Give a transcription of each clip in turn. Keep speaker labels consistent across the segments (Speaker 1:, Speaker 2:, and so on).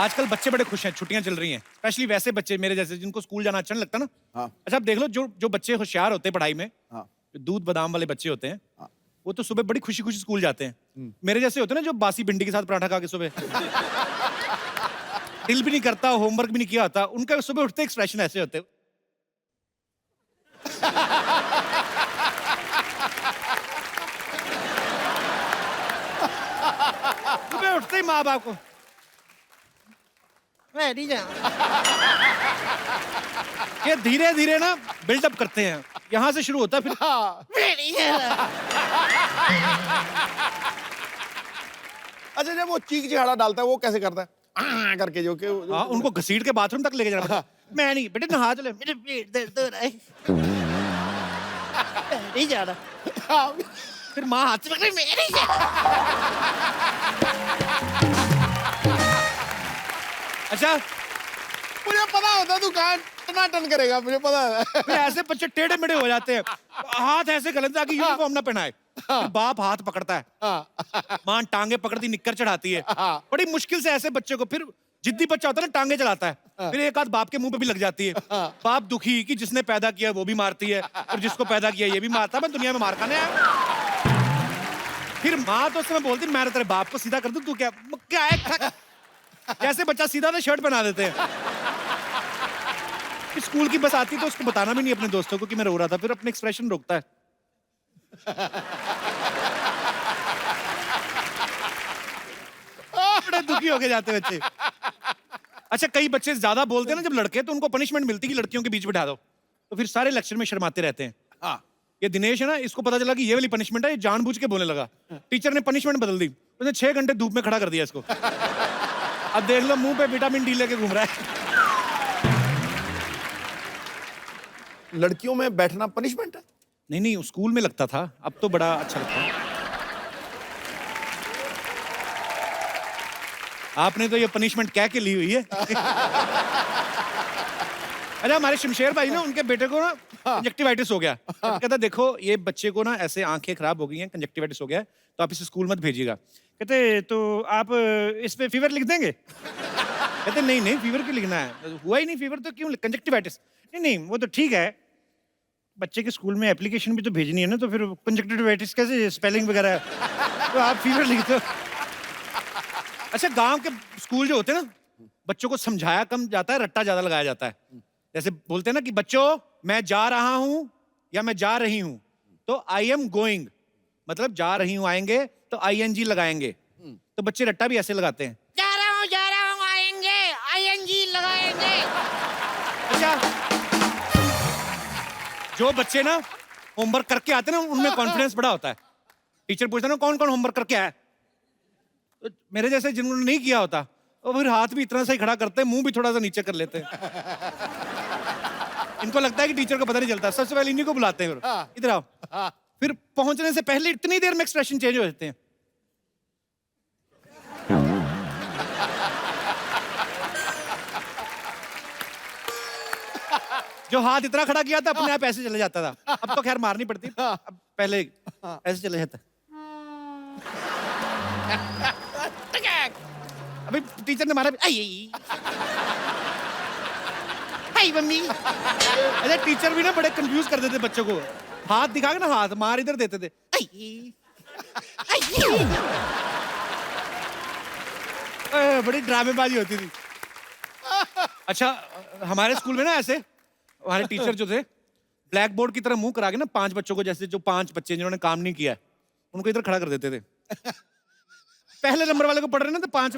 Speaker 1: आजकल बच्चे बड़े खुश हैं, छुट्टियां चल रही हैं, स्पेशली वैसे बच्चे मेरे जैसे जिनको स्कूल जाना अच्छा नहीं लगता ना।
Speaker 2: हाँ।
Speaker 1: अच्छा आप देख लो, जो जो बच्चे होशियार होते हैं पढ़ाई में,
Speaker 2: हाँ।
Speaker 1: जो दूध बादाम वाले बच्चे होते हैं,
Speaker 2: हाँ।
Speaker 1: वो तो सुबह बड़ी खुशी खुशी स्कूल जाते हैं। मेरे जैसे होते हैं ना जो बासी भिंडी के साथ पराठा खा के सुबह दिल भी नहीं करता, होमवर्क भी नहीं किया होता, उनका सुबह उठते एक्सप्रेशन ऐसे होते हैं। सुबह उठते ही माँ बाप को मैं नहीं जा। ये धीरे धीरे ना बिल्डअप करते हैं, यहाँ से शुरू होता है फिर मैं नहीं जा रहा।
Speaker 2: अच्छा, जब वो चीख चिहाड़ा डालता है वो कैसे करता है? करके जो कि
Speaker 1: हाँ, उनको घसीट के बाथरूम तक लेके जाना पड़ता है। मैं नहीं बेटे, नहा चले, मेरे पेट दर्द हो रहा है, मैं नहीं जा रहा। फिर माँ हाथ से पकड़े, मैं नहीं जा अच्छा,
Speaker 2: मुझे पता होता तू कहाँ टनाटन करेगा, मुझे पता है।
Speaker 1: फिर ऐसे बच्चे टेढ़े मेढ़े हो जाते हैं, हाथ ऐसे गलत ताकि यूनिफॉर्म ना पहनाए। फिर बाप हाथ पकड़ता है, माँ टांगे पकड़ती, निक्कर चढ़ाती है। बड़ी मुश्किल से ऐसे बच्चे को, फिर जिद्दी बच्चा होता है ना, टांगे चलाता है, फिर एक आध बाप के मुंह पे भी लग जाती है। बाप दुखी कि जिसने पैदा किया वो भी मारती है और जिसको पैदा किया ये भी मारता है, मैं दुनिया में मार खाने आया। फिर माँ तो उस समय बोलती, मैं तेरे बाप को सीधा कर दूं, तू क्या क्या है? जैसे बच्चा सीधा तो शर्ट पहना देते हैं। फिर स्कूल की बस आती तो उसको बताना भी नहीं अपने दोस्तों को कि मैं रो रहा था, फिर अपने एक्सप्रेशन रोकता है। बड़े दुखी होके जाते बच्चे। अच्छा, कई बच्चे ज्यादा बोलते हैं ना जब लड़के, तो उनको पनिशमेंट मिलती है कि लड़कियों के बीच बिठा दो, तो फिर सारे लेक्चर में शर्माते रहते हैं।
Speaker 2: हाँ।
Speaker 1: ये दिनेश है ना, इसको पता चला कि ये वाली पनिशमेंट है, ये जानबूझ के बोलने लगा। टीचर ने पनिशमेंट बदल दी, उसने 6 घंटे धूप में खड़ा कर दिया इसको। अब देख लो, मुंह पे विटामिन डी लेके घूम रहा है।
Speaker 2: लड़कियों में बैठना पनिशमेंट है?
Speaker 1: नहीं नहीं, स्कूल में लगता था, अब तो बड़ा अच्छा लगता है। आपने तो ये पनिशमेंट कह के ली हुई है। अरे हमारे शमशेर भाई ना, उनके बेटे को ना कंजक्टिवाइटिस हो गया। कहता देखो ये बच्चे को ना ऐसे आंखें खराब हो गई हैं, कंजक्टिवाइटिस हो गया है, तो आप इसे स्कूल मत भेजिएगा। कहते तो आप इस पे फीवर लिख देंगे? कहते नहीं नहीं, फीवर क्यों लिखना है, हुआ ही नहीं फीवर तो क्यों, कंजक्टिवाइटिस। नहीं नहीं, वो तो ठीक है, बच्चे के स्कूल में एप्लीकेशन भी तो भेजनी है ना, तो फिर कंजक्टिवाइटिस कैसे स्पेलिंग वगैरह, तो आप फीवर लिख दो। अच्छा, गांव के स्कूल जो होते हैं ना, बच्चों को समझाया कम जाता है, रट्टा ज्यादा लगाया जाता है। जैसे बोलते हैं ना कि बच्चों मैं जा रहा हूं या मैं जा रही हूं, तो आई एम गोइंग, मतलब जा रही हूं आएंगे तो आईएनजी लगाएंगे। तो बच्चे रट्टा भी ऐसे लगाते हैं, जा रहा हूं आएंगे, आईएनजी लगाएंगे। अच्छा, जो बच्चे ना होमवर्क करके आते हैं ना, उनमें कॉन्फिडेंस बड़ा होता है। टीचर पूछता है ना कौन कौन होमवर्क करके आया, तो मेरे जैसे जिन्होंने नहीं किया होता, और फिर हाथ भी इतना सा ही खड़ा करते हैं, मुंह भी थोड़ा सा नीचे कर लेते हैं। इनको लगता है कि टीचर को पता नहीं चलता, सबसे पहले इन्हीं को बुलाते हैं, इधर आओ। फिर पहुंचने से पहले इतनी देर में एक्सप्रेशन चेंज हो जाते हैं। जो हाथ इतना खड़ा किया था, अपने आप ऐसे चले जाता था। अब तो खैर मारनी पड़ती, अब पहले ऐसे चले जाता। अभी टीचर ने मारा, हाय मम्मी। अच्छा, टीचर भी ना बड़े कंफ्यूज कर देते बच्चों को, हाथ दिखा के ना, हाथ मार इधर देते थे। बड़ी ड्रामेबाजी होती थी। अच्छा, हमारे स्कूल में ना ऐसे हमारे टीचर जो थे, ब्लैक बोर्ड की तरह मुंह करा के ना 5 बच्चों को, जैसे जो 5 बच्चे जिन्होंने काम नहीं किया, उनको इधर खड़ा कर देते थे। पहले नंबर वाले को पढ़ रहे ना, तो 5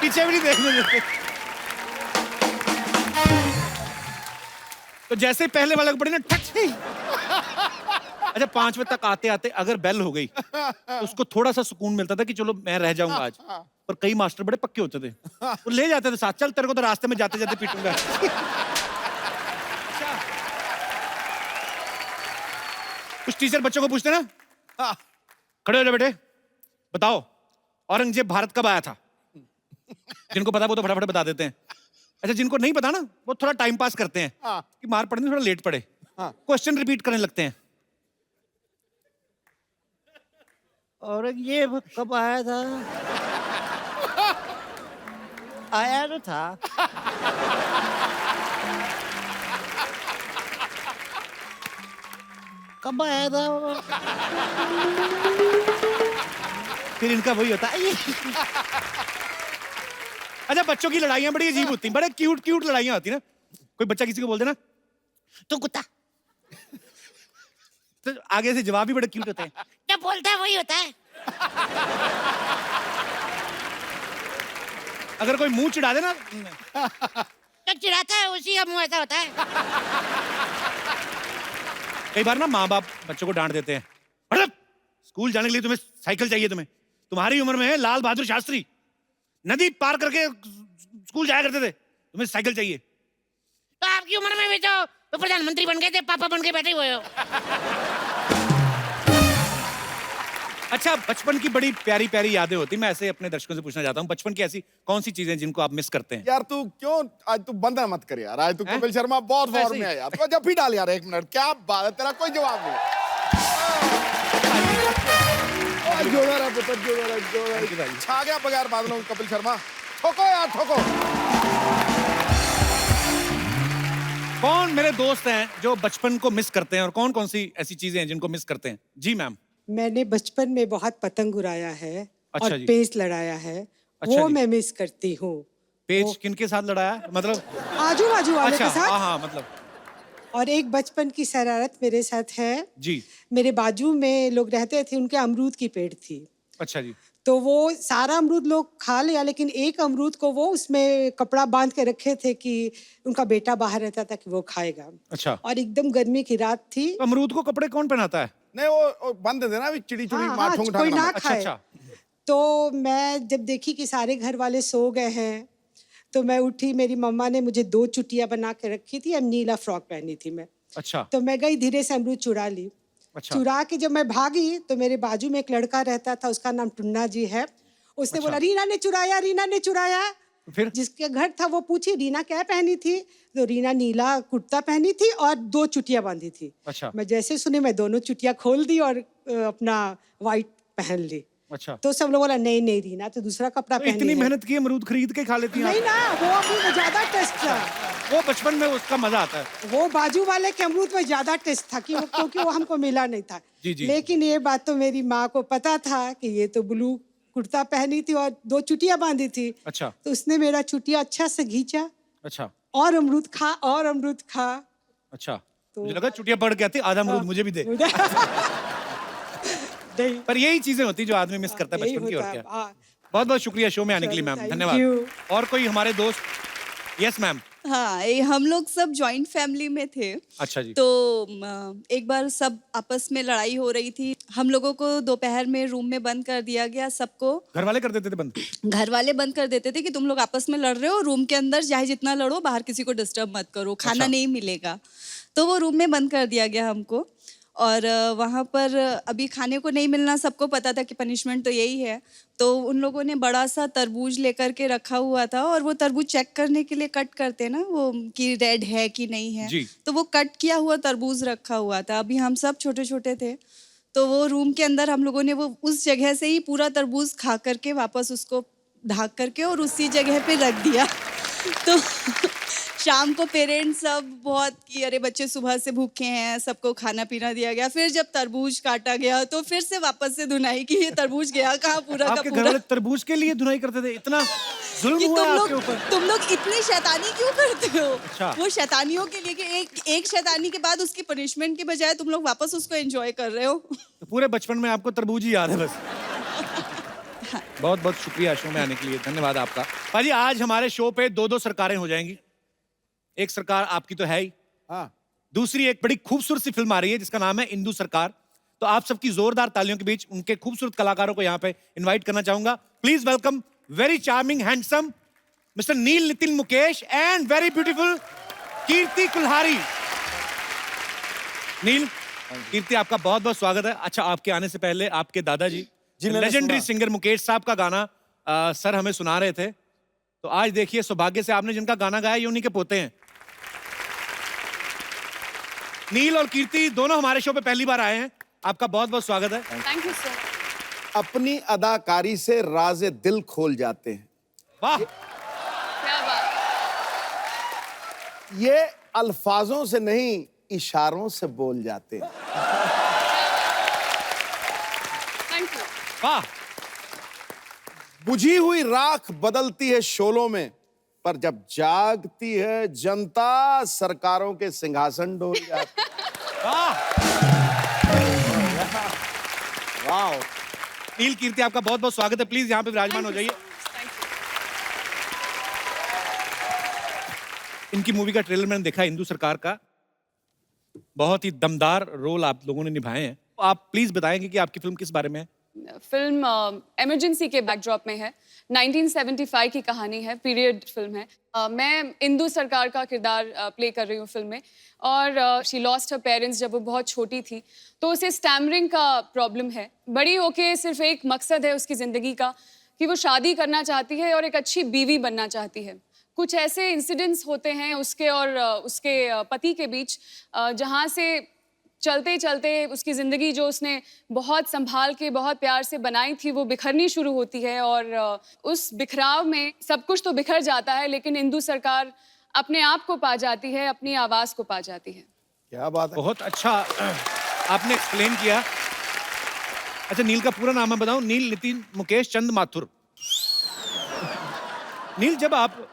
Speaker 1: पीछे भी नहीं देखने देते। तो जैसे पहले वाले को पढ़े ना, ठक ही। अच्छा, 5वें तक आते आते अगर बेल हो गई तो उसको थोड़ा सा सुकून मिलता था कि चलो मैं रह जाऊंगा आज। पर कई मास्टर बड़े पक्के होते थे, वो ले जाते थे साथ, चल तेरे को तो रास्ते में जाते जाते पीटूंगा। कुछ टीचर बच्चों को पूछते ना, खड़े हो जाओ बेटे, बताओ औरंगजेब भारत कब आया था? जिनको पता वो तो फटाफट बता देते हैं। अच्छा, जिनको नहीं पता ना, वो थोड़ा टाइम पास करते हैं कि मार पड़ने थोड़ा लेट पड़े, क्वेश्चन रिपीट करने लगते हैं। औरंगजेब कब आया था? आया तो था। कब आया था? फिर इनका वही होता है। अच्छा, बच्चों की लड़ाइयां बड़ी अजीब होती हैं, बड़े क्यूट क्यूट लड़ाइयां होती हैं ना। कोई बच्चा किसी को बोल देना तू कुत्ता, तो आगे से जवाब भी बड़े क्यूट होते हैं। क्या बोलता है वही होता है। अगर कोई मुंह चिढ़ा देना तो चिढ़ाता है उसी का मुंह ऐसा होता है। कई बार ना माँ बाप बच्चों को डांट देते हैं, मतलब स्कूल जाने के लिए तुम्हें साइकिल चाहिए, तुम्हारी उम्र में है लाल बहादुर शास्त्री नदी पार करके स्कूल जाया करते थे, तुम्हें साइकिल चाहिए। तो आपकी उम्र में भी तो प्रधानमंत्री बन गए थे, पापा बन के बैठे हुए हो। अच्छा, बचपन की बड़ी प्यारी प्यारी यादें होती, मैं ऐसे अपने दर्शकों से पूछना चाहता हूँ, बचपन की ऐसी कौन सी चीजें जिनको आप मिस करते हैं?
Speaker 2: यार तू क्यों आज तू बंदा मत कर यार, आज तू कपिल शर्मा बहुत फॉर्म में है यार, तो जब भी डाल यार 1 मिनट, क्या बात है, तेरा कोई जवाब नहीं। जोड़ा रहा पुत्र, जोड़ा रहा। छा गया बगैर बादलों कपिल शर्मा, ठोको यार ठोको।
Speaker 1: कौन मेरे दोस्त हैं जो बचपन को मिस करते हैं और कौन कौन सी ऐसी चीजें हैं जिनको मिस करते हैं? जी मैम।
Speaker 3: मैंने बचपन में बहुत पतंग उड़ाया है और
Speaker 1: जी।
Speaker 3: पेच लड़ाया है,
Speaker 1: अच्छा
Speaker 3: वो
Speaker 1: जी।
Speaker 3: मैं मिस करती हूँ।
Speaker 1: पेच किनके साथ लड़ाया, मतलब?
Speaker 3: आजू बाजू वाले
Speaker 1: अच्छा,
Speaker 3: के साथ।
Speaker 1: हाँ, मतलब।
Speaker 3: और एक बचपन की शरारत मेरे साथ है
Speaker 1: जी।
Speaker 3: मेरे बाजू में लोग रहते थे, उनके अमरूद की पेड़ थी।
Speaker 1: अच्छा जी।
Speaker 3: तो वो सारा अमरूद लोग खा लिया, लेकिन एक अमरूद को वो उसमें कपड़ा बांध के रखे थे कि उनका बेटा बाहर रहता था कि वो खाएगा।
Speaker 1: अच्छा।
Speaker 3: और एकदम गर्मी की रात थी।
Speaker 1: तो अमरूद को कपड़े कौन पहनाता है?
Speaker 2: नहीं वो बंद देना अभी, चिड़ी चुड़ी
Speaker 3: हाँ,
Speaker 2: मार ठोंग
Speaker 3: कोई ना
Speaker 1: अच्छा
Speaker 3: खाए।
Speaker 1: अच्छा।
Speaker 3: तो मैं जब देखी कि सारे घर वाले सो गए हैं, तो मैं उठी, मेरी मम्मा ने मुझे 2 चुटिया बना के रखी थी और नीला फ्रॉक पहनी थी मैं।
Speaker 1: अच्छा।
Speaker 3: तो मैं गई, धीरे से अमरूद चुरा ली।
Speaker 1: अच्छा।
Speaker 3: चुरा के जब मैं भागी तो मेरे बाजू में एक लड़का रहता था, उसका नाम टुन्ना जी है। उसने बोला रीना ने चुराया, रीना ने चुराया।
Speaker 1: फिर
Speaker 3: जिसके घर था वो पूछी रीना क्या पहनी थी, तो रीना नीला कुर्ता पहनी थी और 2 चुटिया बांधी थी।
Speaker 1: अच्छा।
Speaker 3: मैं जैसे सुनी, मैं दोनों चुटिया खोल दी और अपना व्हाइट पहन ली।
Speaker 1: अच्छा।
Speaker 3: तो सब लोग बोला नहीं नहीं रीना तो दूसरा कपड़ा
Speaker 1: तो
Speaker 3: पहनी
Speaker 1: इतनी
Speaker 3: है।
Speaker 1: मेहनत की अमरूद खरीद के खा लेती हैं
Speaker 3: नहीं
Speaker 1: आप?
Speaker 3: ना, वो अमरूद ज्यादा टेस्ट था।
Speaker 1: वो बचपन में उसका मजा आता है।
Speaker 3: वो बाजू वाले के अमरूद में ज्यादा टेस्ट था क्योंकि वो हमको मिला नहीं था।
Speaker 1: जी जी।
Speaker 3: लेकिन ये बात तो मेरी माँ को पता था कि ये तो ब्लू कुर्ता पहनी थी और 2 चुटिया बांधी थी।
Speaker 1: अच्छा।
Speaker 3: तो उसने मेरा चुटिया अच्छा से खींचा
Speaker 1: अच्छा।
Speaker 3: और अमरूद खा और अमरूद खा।
Speaker 1: अच्छा।
Speaker 3: तो
Speaker 1: मुझे लगा चुटिया पकड़ के आती, आधा अमरूद मुझे भी दे।
Speaker 3: नहीं,
Speaker 1: पर यही चीजें होती जो आदमी मिस करता है
Speaker 3: यही
Speaker 1: बचपन की, और
Speaker 3: होता है।
Speaker 1: क्या।
Speaker 3: हाँ।
Speaker 1: बहुत बहुत शुक्रिया शो में आने के लिए
Speaker 3: चलो,
Speaker 1: मैम,
Speaker 3: thank
Speaker 1: धन्यवाद।
Speaker 3: you।
Speaker 1: और कोई हमारे दोस्त? Yes ma'am.
Speaker 4: हाँ, हम लोग सब जॉइंट फैमिली में थे।
Speaker 1: अच्छा जी।
Speaker 4: तो एक बार सब आपस में लड़ाई हो रही थी, हम लोगों को दोपहर में रूम में बंद कर दिया गया सबको।
Speaker 1: घर वाले कर देते थे बंद?
Speaker 4: घर वाले बंद कर देते थे कि तुम लोग आपस में लड़ रहे हो, रूम के अंदर चाहे जितना लड़ो, बाहर किसी को डिस्टर्ब मत करो, खाना नहीं मिलेगा। तो वो रूम में बंद कर दिया गया हमको। और वहाँ पर अभी खाने को नहीं मिलना, सबको पता था कि पनिशमेंट तो यही है। तो उन लोगों ने बड़ा सा तरबूज लेकर के रखा हुआ था, और वो तरबूज चेक करने के लिए कट करते ना वो, कि रेड है कि नहीं है
Speaker 1: जी।
Speaker 4: तो वो कट किया हुआ तरबूज रखा हुआ था। अभी हम सब छोटे छोटे थे, तो वो रूम के अंदर हम लोगों ने वो उस जगह से ही पूरा तरबूज खा करके वापस उसको ढक करके और उसी जगह पे रख दिया। तो शाम को पेरेंट्स सब बहुत कि अरे बच्चे सुबह से भूखे हैं, सबको खाना पीना दिया गया। फिर जब तरबूज काटा गया तो फिर से वापस से धुनाई कि ये तरबूज गया कहाँ पूरा का
Speaker 1: आपके घर
Speaker 4: पूरा।
Speaker 1: वाले तरबूज के लिए धुनाई करते थे? इतना जुल्म
Speaker 4: कि
Speaker 1: हुआ है आपके ऊपर?
Speaker 4: तुम लोग इतनी शैतानी क्यों करते हो?
Speaker 1: अच्छा।
Speaker 4: वो शैतानियों के लिए कि एक शैतानी के बाद उसकी पनिशमेंट के बजाय तुम लोग वापस उसको एंजॉय कर रहे हो।
Speaker 1: तो पूरे बचपन में आपको तरबूज ही याद है बस। बहुत बहुत शुक्रिया शो में आने के लिए, धन्यवाद आपका। भाजी आज हमारे शो पे 2-2 सरकारें हो जाएंगी। एक सरकार आपकी तो है ही,
Speaker 2: हाँ।
Speaker 1: दूसरी एक बड़ी खूबसूरत सी फिल्म आ रही है जिसका नाम है इंदु सरकार। तो आप सबकी जोरदार तालियों के बीच उनके खूबसूरत कलाकारों को यहाँ पे इनवाइट करना चाहूंगा। Please welcome very charming handsome mister Neil Nitin Mukesh and very beautiful Kirti Kulhari. Neil, Kirti, आपका बहुत बहुत स्वागत है। अच्छा, आपके आने से पहले आपके दादाजी लेजेंडरी सिंगर मुकेश साहब का गाना सर हमें सुना रहे थे। तो आज देखिए सौभाग्य से आपने जिनका गाना गाया ये उन्हीं के पोते हैं। नील और कीर्ति दोनों हमारे शो पे पहली बार आए हैं, आपका बहुत बहुत स्वागत है।
Speaker 4: Thank you sir.
Speaker 2: अपनी अदाकारी से राज़े दिल खोल जाते हैं।
Speaker 1: वाह,
Speaker 5: क्या बात।
Speaker 2: ये अल्फाजों से नहीं, इशारों से बोल जाते हैं।
Speaker 5: Thank you.
Speaker 1: वाह।
Speaker 2: बुझी हुई राख बदलती है शोलों में, पर जब जागती है जनता, सरकारों के सिंहासन डोल जाते हैं।
Speaker 1: वाह।
Speaker 2: वाह।
Speaker 1: नील कीर्ति, आपका बहुत बहुत स्वागत है। प्लीज यहाँ पे विराजमान हो जाइए। इनकी मूवी का ट्रेलर मैंने देखा, हिंदू सरकार का। बहुत ही दमदार रोल आप लोगों ने निभाए हैं। आप प्लीज बताएंगे कि आपकी फिल्म किस बारे में है?
Speaker 5: फिल्म इमरजेंसी के बैकड्रॉप में है। 1975 की कहानी है, पीरियड फिल्म है। मैं इंदु सरकार का किरदार प्ले कर रही हूँ फिल्म में। और शी लॉस्ट हर पेरेंट्स जब वो बहुत छोटी थी, तो उसे स्टैमरिंग का प्रॉब्लम है। बड़ी होके सिर्फ एक मकसद है उसकी ज़िंदगी का कि वो शादी करना चाहती है और एक अच्छी बीवी बनना चाहती है। कुछ ऐसे इंसिडेंट्स होते हैं उसके और उसके पति के बीच, जहाँ से चलते चलते उसकी ज़िंदगी जो उसने बहुत संभाल के बहुत प्यार से बनाई थी, वो बिखरनी शुरू होती है। और उस बिखराव में सब कुछ तो बिखर जाता है, लेकिन इंदु सरकार अपने आप को पा जाती है, अपनी आवाज़ को पा जाती है।
Speaker 2: क्या बात है।
Speaker 1: बहुत अच्छा आपने एक्सप्लेन किया। अच्छा, नील का पूरा नाम मैं बताऊं? नील नितिन मुकेश चंद माथुर। नील, जब आप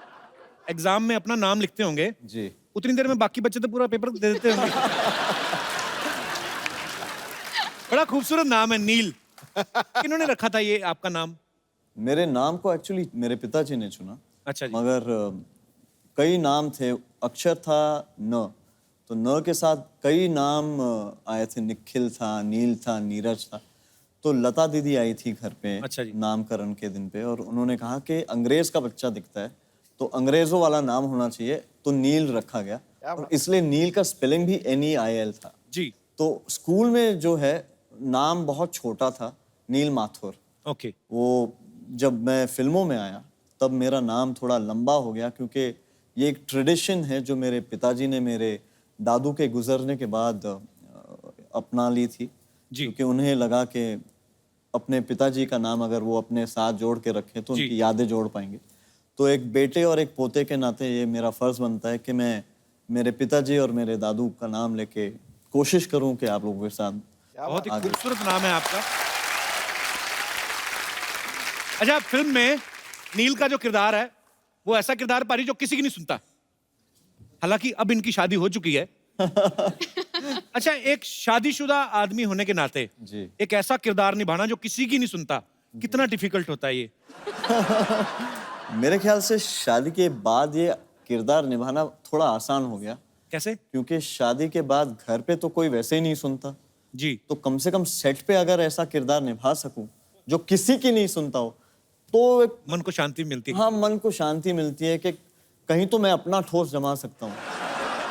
Speaker 1: एग्जाम में अपना नाम लिखते होंगे
Speaker 6: जी,
Speaker 1: उतनी देर में बाकी बच्चे तो पूरा पेपर दे देते होंगे। बड़ा खूबसूरत नाम है नील। किन्होंने रखा था ये आपका नाम?
Speaker 6: मेरे नाम को एक्चुअली मेरे पिताजी ने चुना।
Speaker 1: अच्छा जी।
Speaker 6: मगर कई नाम थे, अक्षर था न, तो न के साथ कई नाम आए थे। निखिल था, नील था, नीरज था। तो लता दीदी आई थी घर पे
Speaker 1: अच्छा जी।
Speaker 6: नामकरण के दिन पे, और उन्होंने कहा कि अंग्रेज का बच्चा दिखता है तो अंग्रेजों वाला नाम होना चाहिए, तो नील रखा गया। और इसलिए नील का स्पेलिंग भी NEIL था
Speaker 1: जी।
Speaker 6: तो स्कूल में जो है नाम बहुत छोटा था, नील माथुर।
Speaker 1: ओके।
Speaker 6: वो जब मैं फिल्मों में आया तब मेरा नाम थोड़ा लंबा हो गया, क्योंकि ये एक ट्रेडिशन है जो मेरे पिताजी ने मेरे दादू के गुजरने के बाद अपना ली थी।
Speaker 1: जी।
Speaker 6: क्योंकि उन्हें लगा कि अपने पिताजी का नाम अगर वो अपने साथ जोड़ के रखें तो
Speaker 1: जी।
Speaker 6: उनकी यादें जोड़ पाएंगे। तो एक बेटे और एक पोते के नाते ये मेरा फर्ज बनता है कि मैं मेरे पिताजी और मेरे दादू का नाम लेके कोशिश करूं कि आप लोगों के साथ
Speaker 1: बहुत ही
Speaker 6: आगे।
Speaker 1: खूबसूरत नाम है आपका। अच्छा, फिल्म में नील का जो किरदार है वो ऐसा किरदार पारी जो किसी की नहीं सुनता। हालांकि अब इनकी शादी हो चुकी है। अच्छा, एक शादीशुदा आदमी होने के नाते
Speaker 6: जी।
Speaker 1: एक ऐसा किरदार निभाना जो किसी की नहीं सुनता, कितना डिफिकल्ट होता है ये?
Speaker 6: मेरे ख्याल से शादी के बाद ये किरदार निभाना थोड़ा आसान हो गया,
Speaker 1: कैसे?
Speaker 6: क्योंकि शादी के बाद घर पे तो कोई वैसे ही नहीं सुनता,
Speaker 1: जी।
Speaker 6: तो कम से कम सेट पे अगर ऐसा किरदार निभा सकूं जो किसी की नहीं सुनता हो, तो एक
Speaker 1: मन को शांति मिलती है।
Speaker 6: हाँ, मन को शांति मिलती है कि कहीं तो मैं अपना ठोस जमा सकता हूँ,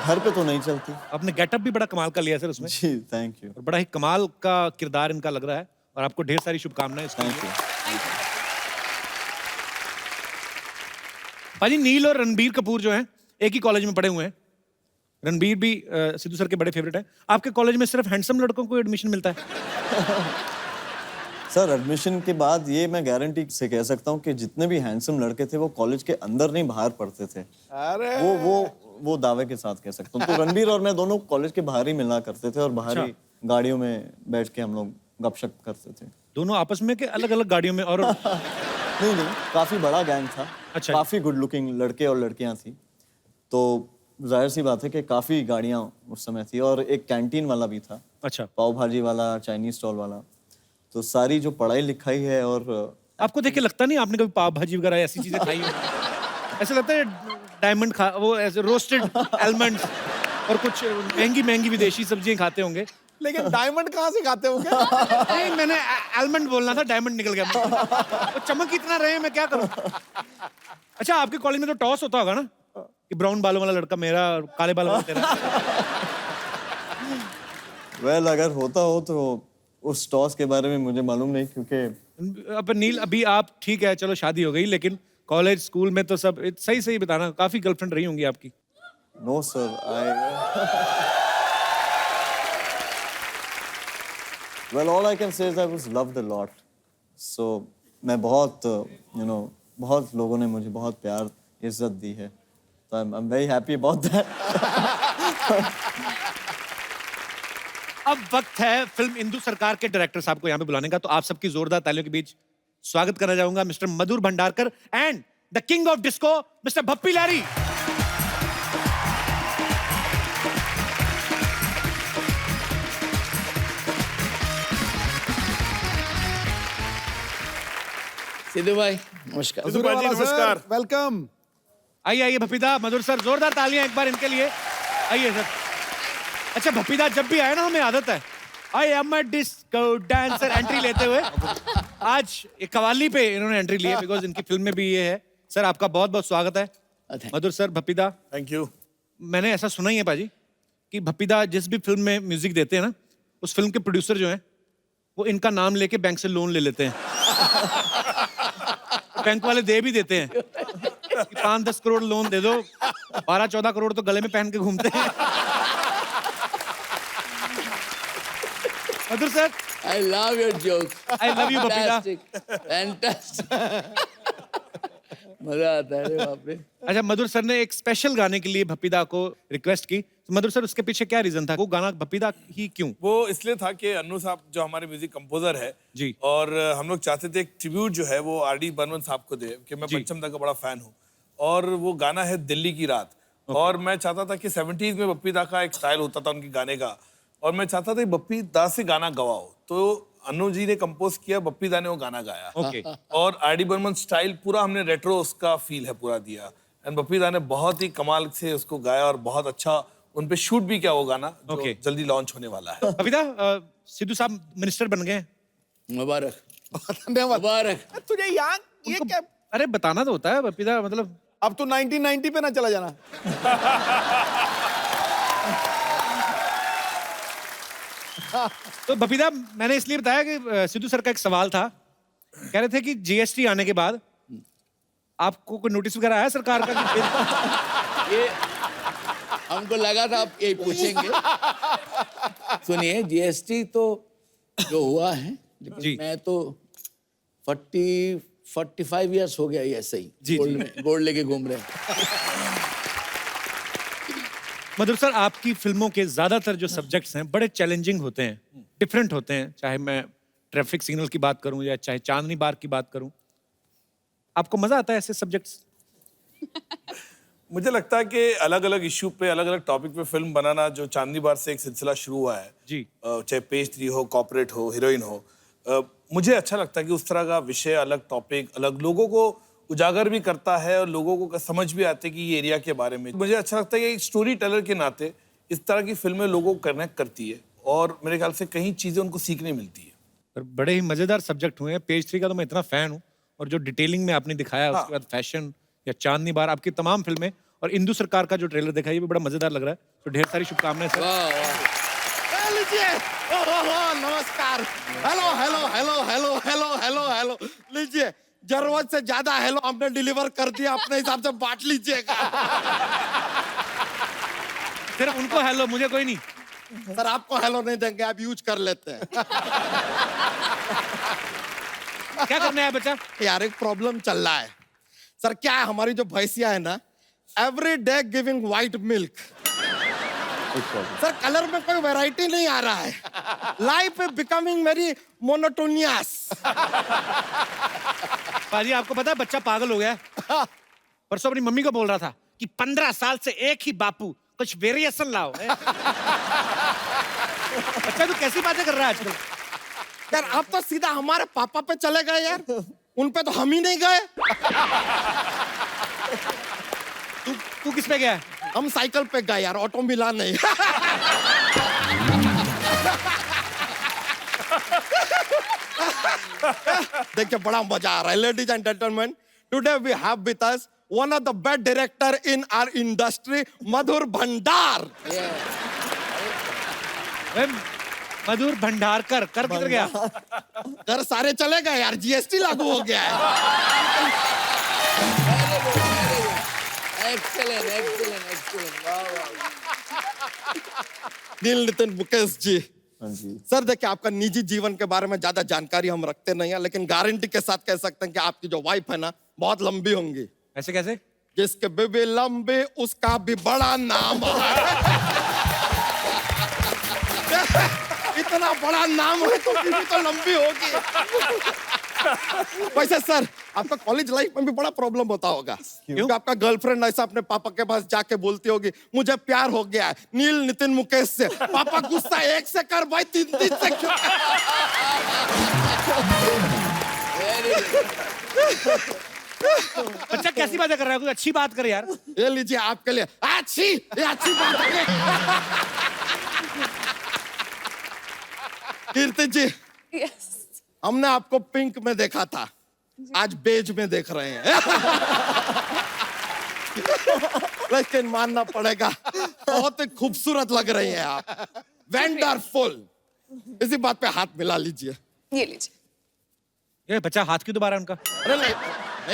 Speaker 6: घर पे तो नहीं चलती।
Speaker 1: आपने गेटअप भी बड़ा कमाल का लिया सर उसमें,
Speaker 6: जी, थैंक यू।
Speaker 1: और बड़ा ही कमाल का किरदार इनका लग रहा है, और आपको ढेर सारी शुभकामनाएं इसके
Speaker 6: थैंक
Speaker 1: लिए।
Speaker 6: यू।
Speaker 1: भाजी, नील और रणबीर कपूर जो हैं एक ही कॉलेज में पढ़े हुए हैं। रणबीर भी सिद्धू सर के बड़े फेवरेट हैं। आपके कॉलेज में सिर्फ हैंडसम लड़कों को एडमिशन मिलता है?
Speaker 6: सर, एडमिशन के बाद ये मैं गारंटी से कह सकता हूँ कि जितने भी हैंडसम लड़के थे वो कॉलेज के अंदर नहीं बाहर पढ़ते थे।
Speaker 2: अरे
Speaker 6: वो दावे के साथ कह सकता हूँ। तो रणबीर और मैं दोनों कॉलेज के बाहर ही मिला करते थे और बाहर ही गाड़ियों में बैठ के हम लोग गपशप करते थे।
Speaker 1: दोनों आपस में के अलग अलग गाड़ियों में? और
Speaker 6: नहीं, काफी बड़ा गैंग था।
Speaker 1: अच्छा।
Speaker 6: काफी गुड लुकिंग लड़के और लड़कियां थी, तो जाहिर सी बात है कि काफी गाड़ियां उस समय थी। और एक कैंटीन वाला भी था,
Speaker 1: अच्छा,
Speaker 6: पाव भाजी वाला, चाइनीज स्टॉल वाला। तो सारी जो पढ़ाई लिखाई है, और
Speaker 1: आपको देख के लगता नहीं आपने कभी पाव भाजी वगैरह ऐसी चीजें खाई हो? ऐसा लगता है डायमंड खा, वो ऐसे रोस्टेड आलमंड्स और कुछ महंगी महंगी विदेशी सब्जियां खाते होंगे।
Speaker 2: लेकिन डायमंड कहाँ से खाते हो क्या?
Speaker 1: नहीं, मैंने आलमंड बोलना था, डायमंड निकल गया मुंह से। वो चमक इतना रहे, मैं क्या करूं? अच्छा, आपके कॉलेज में तो टॉस होता होगा ना कि ब्राउन बालों वाला लड़का मेरा और काले बालों वाला तेरा?
Speaker 6: वेल, अगर होता हो तो उस टॉस के बारे में मुझे मालूम नहीं, क्योंकि
Speaker 1: अब नील, अभी आप ठीक है, चलो शादी हो गई, लेकिन कॉलेज स्कूल में तो सब सही सही बताना, काफी गर्लफ्रेंड रही होंगी आपकी?
Speaker 6: No sir, well, all I can say is I was loved a lot. So मैं बहुत बहुत लोगों ने मुझे बहुत प्यार इज्जत दी है, तो I am very happy about that.
Speaker 1: अब वक्त है फिल्म इंदु सरकार के डायरेक्टर साहब को यहाँ पे बुलाने का, तो आप सबकी जोरदार तालियों के बीच स्वागत करना चाहूंगा mister Madhur Bhandarkar and the king of disco mister Bappi Lahiri.
Speaker 7: Sidhu भाई नमस्कार।
Speaker 2: सिद्धू भाई नमस्कार, वेलकम।
Speaker 1: आइए आइए भप्पीदा, मधुर सर, जोरदार तालियां एक बार इनके लिए। आइए सर। अच्छा भप्पीदा, जब भी आए ना हमें आदत है I am a disco dancer entry लेते हुए, आज एक कवाली पे इन्होंने एंट्री ली है बिकॉज इनकी फिल्म में भी ये है। सर आपका बहुत बहुत स्वागत है। मधुर सर, भप्पीदा,
Speaker 2: थैंक यू।
Speaker 1: मैंने ऐसा सुना ही है पाजी कि भप्पीदा जिस भी फिल्म में म्यूजिक देते हैं ना, उस फिल्म के प्रोड्यूसर जो हैं वो इनका नाम लेके बैंक से लोन ले लेते हैं। बैंक वाले दे भी देते हैं कि 5-10 करोड़ लोन दे दो, 12-14 करोड़ तो गले में पहन के घूमते हैं। Madhur sir,
Speaker 7: I love your joke.
Speaker 1: I love you भप्पीदा।
Speaker 7: फैंटास्टिक। मजा आता है, अरे बाप रे।
Speaker 1: अच्छा, मधुर सर ने एक स्पेशल गाने के लिए भप्पीदा को रिक्वेस्ट की, तो मधुर सर उसके पीछे क्या रीजन था? वो गाना भप्पीदा ही क्यों?
Speaker 8: वो इसलिए था कि अन्नू साहब जो हमारे म्यूजिक कंपोजर है
Speaker 1: जी,
Speaker 8: और हम लोग चाहते थे एक ट्रिब्यूट जो है वो आर डी बर्मन साहब को दे, कि मैं
Speaker 1: जी।
Speaker 8: पंचम दा का बड़ा फैन हूँ, और वो गाना है दिल्ली की रात। और मैं चाहता था कि 70s में बप्पी दा का एक स्टाइल होता था उनके गाने का, और मैं चाहता था कि बप्पी दा से गाना गवाओ, तो अन्नू जी ने कंपोज किया, बप्पी दा ने वो गाना गाया।
Speaker 1: ओके।
Speaker 8: और आर डी बर्मन स्टाइल पूरा हमने रेट्रो उसका फील है पूरा दिया, एंड बप्पी दा ने बहुत ही कमाल से उसको गाया और बहुत अच्छा उन पे शूट भी किया वो गाना, जो
Speaker 1: Okay.
Speaker 8: जल्दी लॉन्च होने वाला है।
Speaker 1: भप्पीदा, सिद्धू साहब मिनिस्टर बन गए।
Speaker 7: मुबारक
Speaker 2: धन्यवाद।
Speaker 7: मुबारक।
Speaker 2: तुझे यहाँ ये क्या?
Speaker 1: अरे बताना तो होता है भप्पीदा, मतलब
Speaker 2: अब तो 1990 पे ना चला जाना।
Speaker 1: तो भप्पीदा, मैंने इसलिए बताया कि सिद्धू सर का एक सवाल था, कह रहे थे कि जीएसटी आने के बाद आपको कोई नोटिस वगैरह आया सरकार का कि
Speaker 7: ये हमको लगा था आप यही पूछेंगे। सुनिए, जीएसटी तो जो हुआ है,
Speaker 1: जी।
Speaker 7: लेकिन मैं तो 45 इयर्स हो गया ये ऐसे ही
Speaker 1: जी,
Speaker 7: गोल्ड
Speaker 1: जी।
Speaker 7: में गोल्ड लेके घूम रहे हैं।
Speaker 1: मधुर सर, आपकी फिल्मों के ज्यादातर जो सब्जेक्ट्स हैं बड़े चैलेंजिंग होते हैं, डिफरेंट होते हैं, चाहे मैं ट्रैफिक सिग्नल की बात करूं या चाहे चांदनी बार की बात करूं। आपको मजा आता है ऐसे सब्जेक्ट्स?
Speaker 8: मुझे लगता है कि अलग अलग इश्यू पे, अलग अलग टॉपिक पे फिल्म बनाना, जो चांदनी बार से एक सिलसिला शुरू हुआ है
Speaker 1: जी,
Speaker 8: चाहे पेज 3 हो, कॉर्पोरेट हो, हीरोइन हो, मुझे अच्छा लगता है कि उस तरह का विषय, अलग टॉपिक, अलग लोगों को उजागर भी करता है और लोगों को समझ भी आते कि ये एरिया के बारे में। मुझे अच्छा लगता है कि एक स्टोरी टेलर के नाते इस तरह की फिल्में लोगों को कनेक्ट करती है और मेरे ख्याल से कई चीजें उनको सीखने मिलती है।
Speaker 1: पर बड़े ही मजेदार सब्जेक्ट हुए हैं। पेज 3 का तो मैं इतना फैन हूं, और जो डिटेलिंग में आपने दिखाया, उसके बाद फैशन या चांदनी बार, आपकी तमाम फिल्में, और इंदु सरकार का जो ट्रेलर देखा ये भी बड़ा मजेदार लग रहा है। तो ढेर सारी शुभकामनाएं सर।
Speaker 7: वाह वाह।
Speaker 2: लीजिए। नमस्कार। Hello hello hello hello hello hello hello. लीजिए, जरूरत से ज्यादा हेलो हमने डिलीवर कर दिया, अपने हिसाब से बांट लीजिएगा।
Speaker 1: सिर्फ उनको हेलो, मुझे कोई नहीं।
Speaker 2: सर आपको हेलो नहीं देंगे, आप यूज कर लेते हैं।
Speaker 1: क्या करना है बच्चा?
Speaker 2: यार एक प्रॉब्लम चल रहा है सर। क्या है, हमारी जो भैंसिया है ना, every day giving white milk. Sir colour में कोई वैरायटी नहीं आ रहा है। Life is becoming very monotonous.
Speaker 1: पाजी, आपको पता है बच्चा पागल हो गया है? परसों अपनी मम्मी को बोल रहा था कि 15 साल से एक ही बापू, कुछ वेरिएशन लाओ। बच्चा तू कैसी बातें कर रहा है आजकल?
Speaker 2: यार आप तो सीधा हमारे पापा पे चले गए यार, उन पे तो हम ही नहीं गए।
Speaker 1: तू किस पे गया है?
Speaker 2: हम साइकिल पे गए यार, ऑटो मिला नहीं। देखिए बड़ा मजा आ रहा है। Ladies and gentleman, today we have with us one of the best director in our industry, Madhur Bhandar.
Speaker 1: Madhur Bhandarkar. कर किधर गया?
Speaker 2: घर सारे चले गए यार, जीएसटी लागू हो गया है।
Speaker 7: Excellent excellent excellent. वाह वाह।
Speaker 2: नील नितिन मुकेश जी,
Speaker 6: हाँ जी।
Speaker 2: सर देखिए आपका निजी जीवन के बारे में ज्यादा जानकारी हम रखते नहीं है, लेकिन गारंटी के साथ कह सकते हैं कि आपकी जो वाइफ है ना बहुत लंबी होंगी।
Speaker 1: ऐसे कैसे?
Speaker 2: जिसके बेबी लंबे उसका भी बड़ा नाम है। इतना बड़ा नाम है तो बीवी तो लंबी होगी। वैसे सर आपका कॉलेज लाइफ में भी बड़ा प्रॉब्लम होता होगा, क्योंकि आपका गर्लफ्रेंड ऐसा अपने पापा के पास जाके बोलती होगी मुझे प्यार हो गया है नील नितिन मुकेश से। पापा गुस्सा 1 से कर भाई 3 से क्यों?
Speaker 1: बच्चा कैसी बातें कर रहा है, कोई अच्छी बात कर यार।
Speaker 2: ये लीजिए आपके लिए ये अच्छी बात है। कीर्ति जी
Speaker 5: यस
Speaker 2: हमने आपको पिंक में देखा था, आज बेज में देख रहे हैं। लेकिन मानना पड़ेगा बहुत ही खूबसूरत लग रही हैं आप, वंडरफुल। इसी बात पे हाथ मिला लीजिए।
Speaker 5: ये लीजिए।
Speaker 1: ये बच्चा हाथ क्यों दोबारा उनका?
Speaker 2: अरे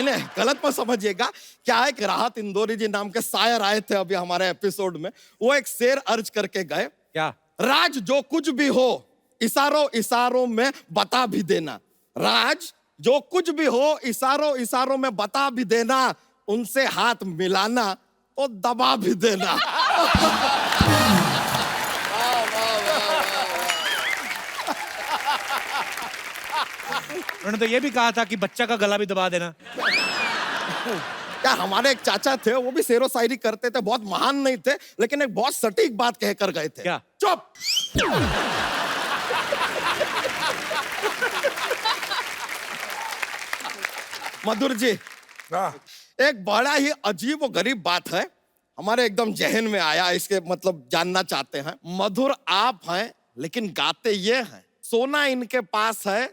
Speaker 2: नहीं गलत मत समझिएगा। क्या है कि राहत इंदौरी जी नाम के शायर आए थे अभी हमारे एपिसोड में, वो एक शेर अर्ज करके गए।
Speaker 1: क्या?
Speaker 2: राज जो कुछ भी हो इशारों इशारों में बता भी देना। राज जो कुछ भी हो इशारों इशारों में बता भी देना, उनसे हाथ मिलाना तो दबा भी देना।
Speaker 1: उन्होंने तो ये भी कहा था कि बच्चा का गला भी दबा देना।
Speaker 2: क्या हमारे एक चाचा थे, वो भी शेरो शायरी करते थे, बहुत महान नहीं थे लेकिन एक बहुत सटीक बात कहकर गए थे।
Speaker 1: क्या?
Speaker 2: चुप। मधुर जी एक बड़ा ही अजीब और गरीब बात है, हमारे एकदम जहन में आया, इसके मतलब जानना चाहते हैं। मधुर आप हैं लेकिन गाते ये हैं, सोना इनके पास है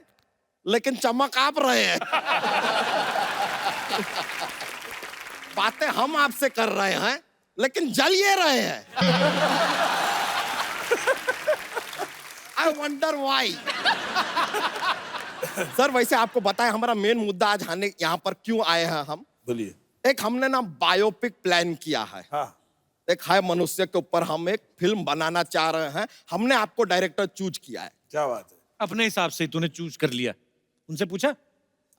Speaker 2: लेकिन चमक आप रहे हैं। बातें हम आपसे कर रहे हैं लेकिन जल ये रहे हैं। I wonder why. सर वैसे आपको बताएं हमारा मेन मुद्दा आज आने यहाँ पर क्यों आए हैं हम।
Speaker 8: बोलिए।
Speaker 2: एक हमने ना बायोपिक प्लान किया है।
Speaker 8: हाँ।
Speaker 2: एक है मनुष्य के ऊपर हम एक फिल्म बनाना चाह रहे हैं, हमने आपको डायरेक्टर चूज किया है।
Speaker 8: क्या बात है।
Speaker 1: अपने हिसाब से तूने चूज कर लिया, उनसे पूछा?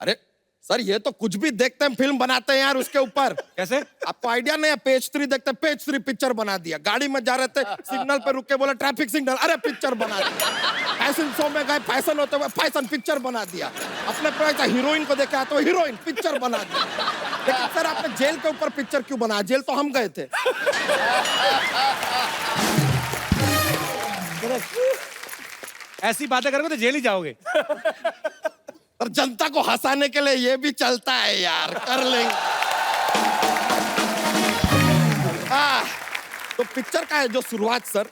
Speaker 2: अरे सर ये तो कुछ भी देखते हैं फिल्म बनाते हैं यार उसके ऊपर।
Speaker 1: कैसे?
Speaker 2: आपको आइडिया नहीं है? पेज 3 देखते हैं, पेज 3 पिक्चर बना दिया। गाड़ी में जा रहे थे सिग्नल पे रुक के बोला ट्रैफिक सिग्नल, अरे पिक्चर बना दिया। फैशन शो में गए, फैशन होते हुए फैशन पिक्चर बना दिया। अपने पे हीरोइन को देखे तो हीरोइन पिक्चर बना दिया। लेकिन सर आपने जेल के ऊपर पिक्चर क्यों बनाया? जेल तो हम गए थे।
Speaker 1: ऐसी बातें करोगे तो जेल ही जाओगे।
Speaker 2: और जनता को हंसाने के लिए ये भी चलता है यार, कर लेंगे। तो पिक्चर का है जो शुरुआत सर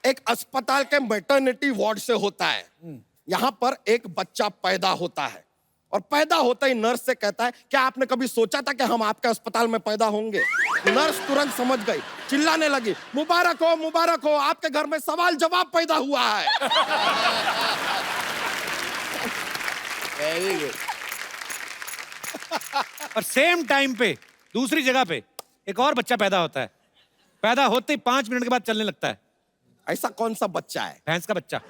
Speaker 2: एक अस्पताल के मैटरनिटी वार्ड से होता है। यहाँ पर एक बच्चा पैदा होता है और पैदा होता ही नर्स से कहता है क्या आपने कभी सोचा था कि हम आपके अस्पताल में पैदा होंगे? नर्स तुरंत समझ गई, चिल्लाने लगी मुबारक हो आपके घर में सवाल जवाब पैदा हुआ है।
Speaker 7: Very good.
Speaker 1: और सेम टाइम पे दूसरी जगह पे एक और बच्चा पैदा होता है। पैदा होते ही 5 मिनट के बाद चलने लगता है।
Speaker 2: ऐसा कौन सा बच्चा है?
Speaker 1: भैंस का बच्चा।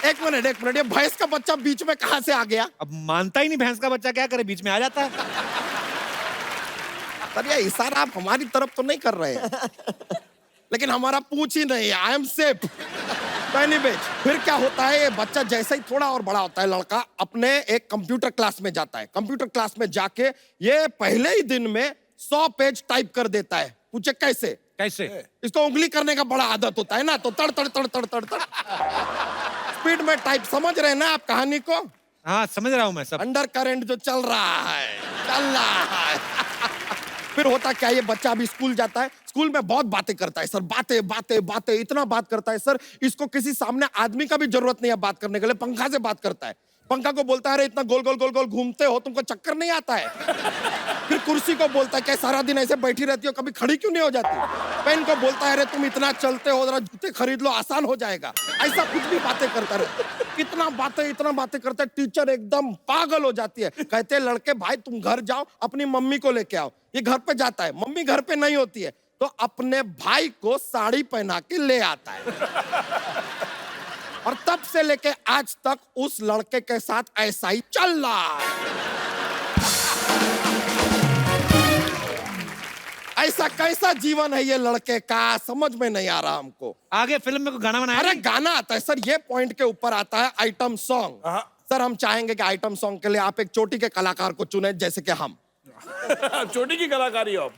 Speaker 2: एक मिनट ये भैंस का बच्चा बीच में कहां से आ गया?
Speaker 1: अब मानता ही नहीं, भैंस का बच्चा क्या करे, बीच में आ जाता है।
Speaker 2: सर ये इशारा आप हमारी तरफ तो नहीं कर रहे हैं। लेकिन हमारा पूछ ही नहीं, आई एम सेफ। फिर क्या होता है, ये बच्चा जैसे ही थोड़ा और बड़ा होता है, लड़का अपने एक कंप्यूटर क्लास में जाता है। कंप्यूटर क्लास में जाके ये पहले ही दिन में 100 पेज टाइप कर देता है। पूछे कैसे?
Speaker 1: कैसे?
Speaker 2: इसको उंगली करने का बड़ा आदत होता है ना, तो तड़ तड़ तड़ तड़ तड़ तड़ स्पीड में टाइप। समझ रहे हैं ना आप कहानी को?
Speaker 1: हाँ समझ रहा हूँ मैं सब।
Speaker 2: अंडर करंट जो चल रहा है। फिर होता क्या, ये बच्चा अभी स्कूल जाता है, स्कूल में बहुत बातें करता है सर, बातें इतना बात करता है सर, इसको किसी सामने आदमी का भी जरूरत नहीं है बात करने के लिए, पंखा से बात करता है। पंखा को बोलता है अरे इतना गोल गोल घूमते हो, तुमको चक्कर नहीं आता है? फिर कुर्सी को बोलता है क्या सारा दिन ऐसे बैठी रहती हो, कभी खड़ी क्यों नहीं हो जाती? पेन को बोलता है अरे तुम इतना चलते हो, जरा जूते खरीद लो आसान हो जाएगा। ऐसा कुछ भी बातें करता रहे। इतना बातें करता है, टीचर एकदम पागल हो जाती है। कहते हैं लड़के भाई तुम घर जाओ, अपनी मम्मी को लेके आओ। ये घर पे जाता है, मम्मी घर पे नहीं होती है, तो अपने भाई को साड़ी पहना के ले आता है। और तब से लेके आज तक उस लड़के के साथ ऐसा ही चल रहा है। ऐसा कैसा जीवन है ये लड़के का, समझ में नहीं आ रहा हमको।
Speaker 1: आगे फिल्म में कोई गाना बनाया
Speaker 2: अरे
Speaker 1: नहीं?
Speaker 2: गाना आता है सर, ये पॉइंट के ऊपर आता है आइटम सॉन्ग।
Speaker 8: हाँ।
Speaker 2: सर हम चाहेंगे कि आइटम सॉन्ग के लिए आप एक चोटी के कलाकार को चुने, जैसे कि हम।
Speaker 8: छोटी की कलाकारी हो आप।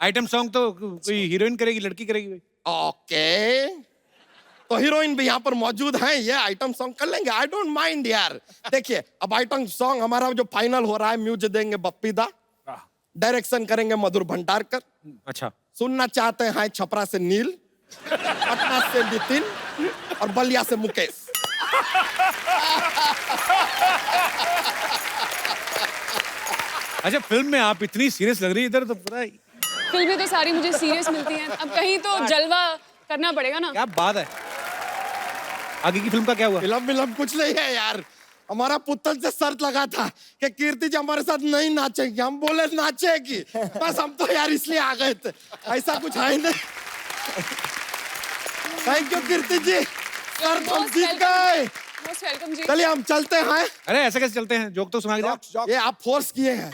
Speaker 1: आइटम सॉन्ग तो कोई हीरोइन करेगी, लड़की करेगी भाई।
Speaker 2: ओके, तो हीरोइन भी यहाँ पर मौजूद है, ये आइटम सॉन्ग कर लेंगे, आई डोंट माइंड यार। देखिए अब आइटम सॉन्ग हमारा जो फाइनल हो रहा है, म्यूजिक देंगे बप्पी दा, डायरेक्शन करेंगे मधुर भंडारकर,
Speaker 1: अच्छा,
Speaker 2: सुनना चाहते हैं छपरा से नील, पटना से नितिन और बलिया से मुकेश।
Speaker 1: अच्छा फिल्म में आप इतनी सीरियस लग रही है, इधर तो पूरा
Speaker 5: फिल्में तो सारी मुझे सीरियस मिलती हैं, अब कहीं तो जलवा करना पड़ेगा ना।
Speaker 1: क्या बात है। आगे की फिल्म का क्या हुआ?
Speaker 2: फिल्म कुछ नहीं है यार, हमारा पुतल से शर्त लगा था कि कीर्ति जी हमारे साथ नहीं नाचेगी, हम बोले नाचेगी, बस हम तो यार इसलिए आ गए थे, ऐसा कुछ है ही नहीं। थैंक यू कीर्ति जी, शर्त हम जीत गए।
Speaker 5: मोस्ट वेलकम जी।
Speaker 2: चलिए हम चलते हैं।
Speaker 1: अरे ऐसे कैसे चलते हैं, जोक तो सुना के जाओ।
Speaker 2: ये आप फोर्स किए हैं।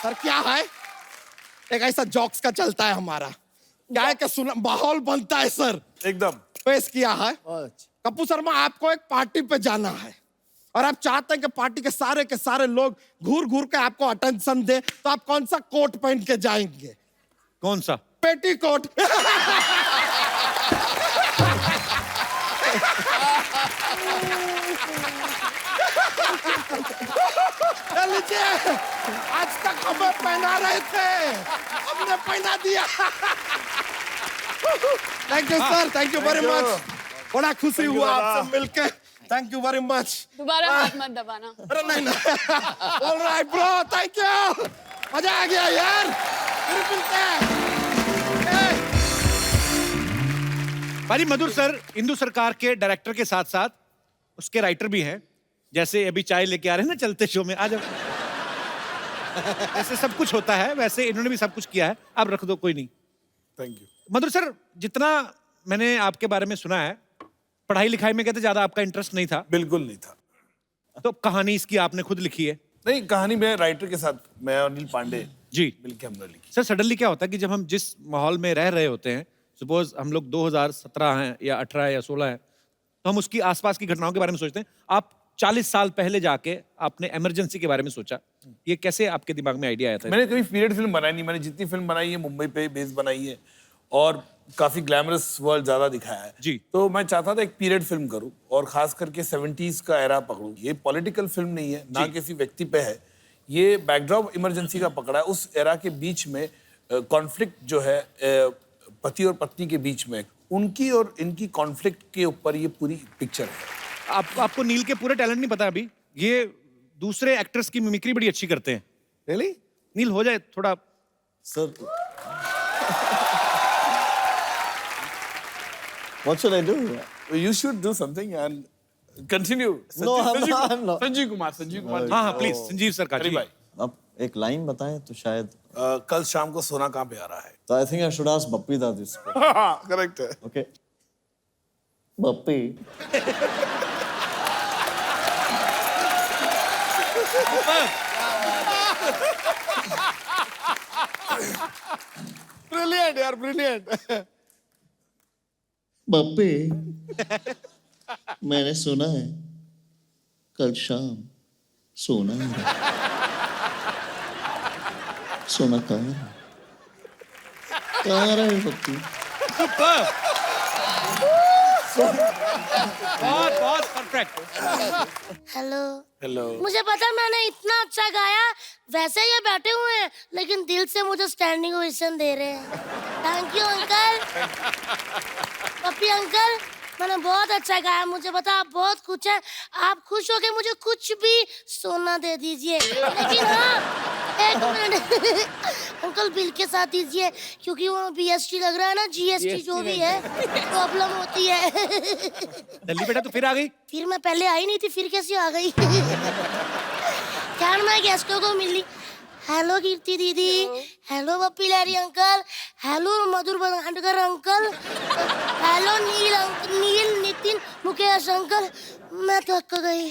Speaker 2: सर क्या है, एक ऐसा जॉक्स का चलता है हमारा, क्या है कि सुना माहौल बनता है सर,
Speaker 8: एकदम
Speaker 2: पेश किया है। कपूर शर्मा आपको एक पार्टी पे जाना है और आप चाहते हैं कि पार्टी के सारे लोग घूर घूर के आपको अटेंशन दे, तो आप कौन सा कोट पहन के जाएंगे?
Speaker 1: कौन सा?
Speaker 2: पेटी कोट। लीजिए, आज तक हमें पहना रहे थे, हमने पहना दिया। Thank you sir, thank you very much, बड़ा खुशी हुआ आपसे मिलके, थैंक यू वेरी मच।
Speaker 5: दोबारा हाथ मत दबाना।
Speaker 2: अरे नहीं, ऑलराइट ब्रो, थैंक यू, मजा आ गया यार, फिर मिलते हैं।
Speaker 1: भाई मधुर सर इंदु सरकार के डायरेक्टर के साथ साथ उसके राइटर भी हैं, जैसे अभी चाय लेके आ रहे हैं ना चलते शो में, आ जाओ। ऐसे सब कुछ होता है, वैसे इन्होंने भी सब कुछ किया है, आप रख दो, कोई नहीं।
Speaker 8: Thank you.
Speaker 1: मधुर सर, जितना मैंने आपके बारे में सुना है, पढ़ाई लिखाई में कहते ज्यादा आपका इंटरेस्ट नहीं था।
Speaker 8: बिल्कुल नहीं था।
Speaker 1: तो कहानी इसकी आपने खुद लिखी है?
Speaker 8: नहीं, कहानी मैं राइटर के साथ, मैं और अनिल पांडे
Speaker 1: जी
Speaker 8: मिलके हमने लिखी।
Speaker 1: सर सडनली क्या होता है कि जब हम जिस माहौल में रह रहे होते हैं, सपोज हम लोग 2017 हैं या 18 या 16 हैं, तो हम उसकी आसपास की घटनाओं के बारे में सोचते हैं। आप 40 साल पहले जाके आपने इमरजेंसी के बारे में सोचा, ये कैसे आपके दिमाग में आइडिया आया था?
Speaker 8: मैंने कभी पीरियड फिल्म बनाई नहीं, मैंने जितनी फिल्म बनाई है मुंबई पे बेस बनाई है और काफी ग्लैमरस वर्ल्ड ज्यादा दिखाया है
Speaker 1: जी।
Speaker 8: तो मैं चाहता था एक पीरियड फिल्म करूं और खास करके 70s का एरा पकड़ूं। ये पॉलिटिकल फिल्म नहीं है, ना किसी व्यक्ति पे है, ये बैकड्रॉप इमरजेंसी का पकड़ा है। उस एरा के बीच में कॉन्फ्लिक्ट जो है पति और पत्नी के बीच में, उनकी और इनकी कॉन्फ्लिक्ट के ऊपर ये पूरी पिक्चर है।
Speaker 1: आपको नील के पूरे टैलेंट नहीं पता अभी, ये दूसरे एक्टर्स की मिमिक्री बड़ी अच्छी करते हैं।
Speaker 2: रियली?
Speaker 1: नील हो जाए थोड़ा।
Speaker 6: Sir, what should I do?
Speaker 8: You should do something and continue.
Speaker 6: No, I'm not.
Speaker 8: Sanjeev Kumar
Speaker 1: हाँ हाँ प्लीज, संजीव सर का
Speaker 8: अरे
Speaker 1: जी।
Speaker 8: भाई,
Speaker 6: आप एक लाइन बताएं तो शायद।
Speaker 8: कल शाम को सोना कहाँ पे आ रहा है?
Speaker 6: तो I think I should ask Bappi दा दिस।
Speaker 8: करेक्ट है।
Speaker 6: ओके, बप्पी,
Speaker 2: ब्रिलियंट यार, ब्रिलियंट।
Speaker 9: बप्पी, मैंने सुना है कल शाम सोना है। सोना कहाँ है? कहाँ रहा है बप्पी?
Speaker 1: बहुत बहुत परफेक्ट।
Speaker 10: हेलो।
Speaker 8: हेलो।
Speaker 10: मुझे पता मैंने इतना अच्छा गाया, वैसे ये बैठे हुए हैं लेकिन दिल से मुझे स्टैंडिंग ओवेशन दे रहे हैं। Thank you uncle. Pappi uncle, मैंने बहुत अच्छा गाया, मुझे पता आप बहुत खुश हैं, आप खुश हो के मुझे कुछ भी सोना दे दीजिए, लेकिन हाँ एक मिनट अंकल बिल के साथ दीजिए, क्योंकि वो BST लग रहा है ना, GST जो भी है प्रॉब्लम होती है।
Speaker 1: दिल्ली बेटा तो फिर आ गई?
Speaker 10: फिर मैं पहले आई नहीं थी, फिर कैसे आ गई? क्या मैं गेस्टों को मिली। हेलो कीर्ति दीदी, hello Bappi Lahiri uncle, hello मधुर भंडारकर अंकल, हेलो नील नितिन मुकेश अंकल। मैं थक गई।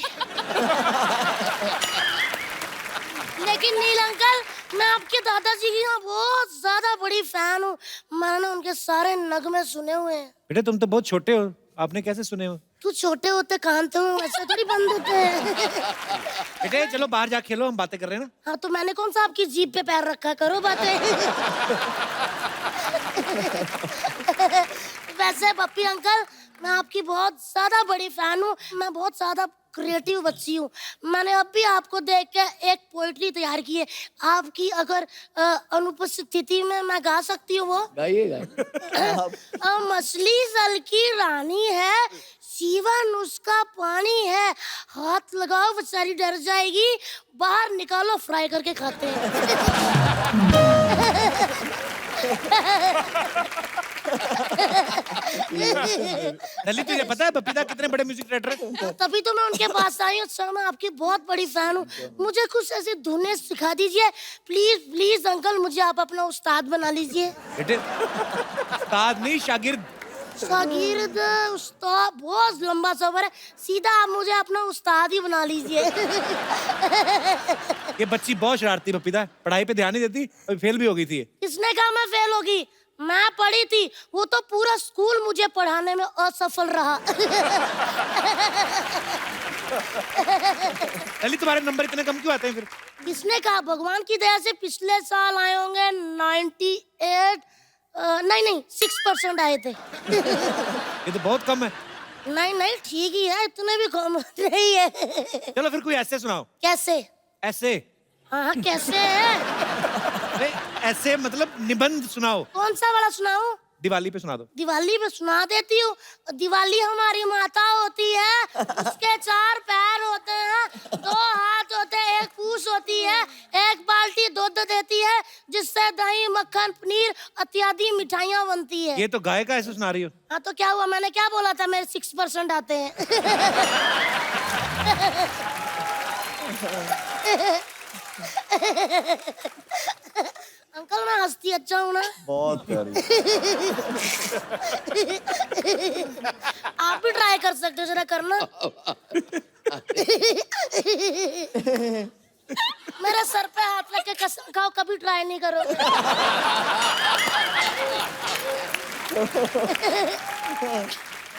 Speaker 10: लेकिन नील अंकल, मैं आपके दादाजी की ना बहुत ज्यादा बड़ी फैन हूँ। मैंने उनके सारे नगमे सुने हुए हैं।
Speaker 1: बेटे तुम तो बहुत छोटे हो, आपने कैसे सुने हो?
Speaker 10: तू छोटे होते कान तो ऐसे थोड़ी बंद होते हैं।
Speaker 1: बेटे चलो बाहर जा खेलो, हम बातें कर रहे हैं ना।
Speaker 10: हाँ तो मैंने कौन सा आपकी जीभ पे पैर रखा, करो बातें। वैसे पप्पी अंकल, मैं आपकी बहुत ज्यादा बड़ी फैन हूँ। मैं बहुत ज्यादा क्रिएटिव बच्ची हूँ। मैंने अभी आपको देख के एक पोइट्री तैयार की है। आपकी अगर अनुपस्थिति में मैं गा सकती हूँ वो।
Speaker 7: गाइएगा।
Speaker 10: मछली जल की रानी है, जीवन उसका पानी है। हाथ लगाओ बेचारी डर जाएगी, बाहर निकालो फ्राई करके खाते हैं।
Speaker 1: नली तुझे पता है बपीता कितने बड़े म्यूजिक डायरेक्टर है?
Speaker 10: तभी तो मैं उनके पास आई हूँ। सर मैं आपकी बहुत बड़ी फैन हूँ। मुझे कुछ ऐसी धुनें सिखा दीजिए प्लीज प्लीज अंकल। मुझे आप अपना उस्ताद बना लीजिए।
Speaker 1: बेटे उस्ताद नहीं शागिर्द।
Speaker 10: शागिर्द उस्ताद बहुत लंबा सफर है, सीधा आप मुझे अपना उस्ताद ही बना लीजिए।
Speaker 1: ये बच्ची बहुत शरारती बपीता, पढ़ाई पे ध्यान नहीं देती, अभी फेल भी हो गई थी।
Speaker 10: किसने कहा मैं फेल होगी? मैं पढ़ी थी, वो तो पूरा स्कूल मुझे पढ़ाने में असफल रहा।
Speaker 1: नली तुम्हारे नंबर इतने कम क्यों आते हैं फिर?
Speaker 10: किसने कहा? भगवान की दया से पिछले साल आए होंगे 98 नहीं 6% आए थे।
Speaker 1: ये तो बहुत कम है।
Speaker 10: नहीं ठीक ही है, इतने भी कम नहीं है।
Speaker 1: चलो फिर कोई ऐसे सुनाओ।
Speaker 10: कैसे?
Speaker 1: ऐसे?
Speaker 10: हाँ कैसे है?
Speaker 1: अरे ऐसे मतलब निबंध सुनाओ।
Speaker 10: कौन सा वाला सुनाऊं?
Speaker 1: दिवाली पे सुना दो।
Speaker 10: दिवाली पे सुना देती हूँ। दिवाली हमारी माता होती है, उसके 4 पैर होते हैं, 2 हाथ होते हैं, 1 पूंछ होती है, 1 बाल्टी दूध देती है जिससे दही मक्खन पनीर इत्यादि मिठाइयाँ बनती है।
Speaker 1: ये तो गाय का ऐसे सुना रही हो।
Speaker 10: हाँ तो क्या हुआ? मैंने क्या बोला था? मेरे 6% आते हैं। अंकल मैं हंसती अच्छा हूँ ना?
Speaker 6: बहुत प्यारी।
Speaker 10: आप भी ट्राई कर सकते हो, जरा करना। मेरे सर पे हाथ रख के कसम खाओ कभी ट्राई नहीं करो।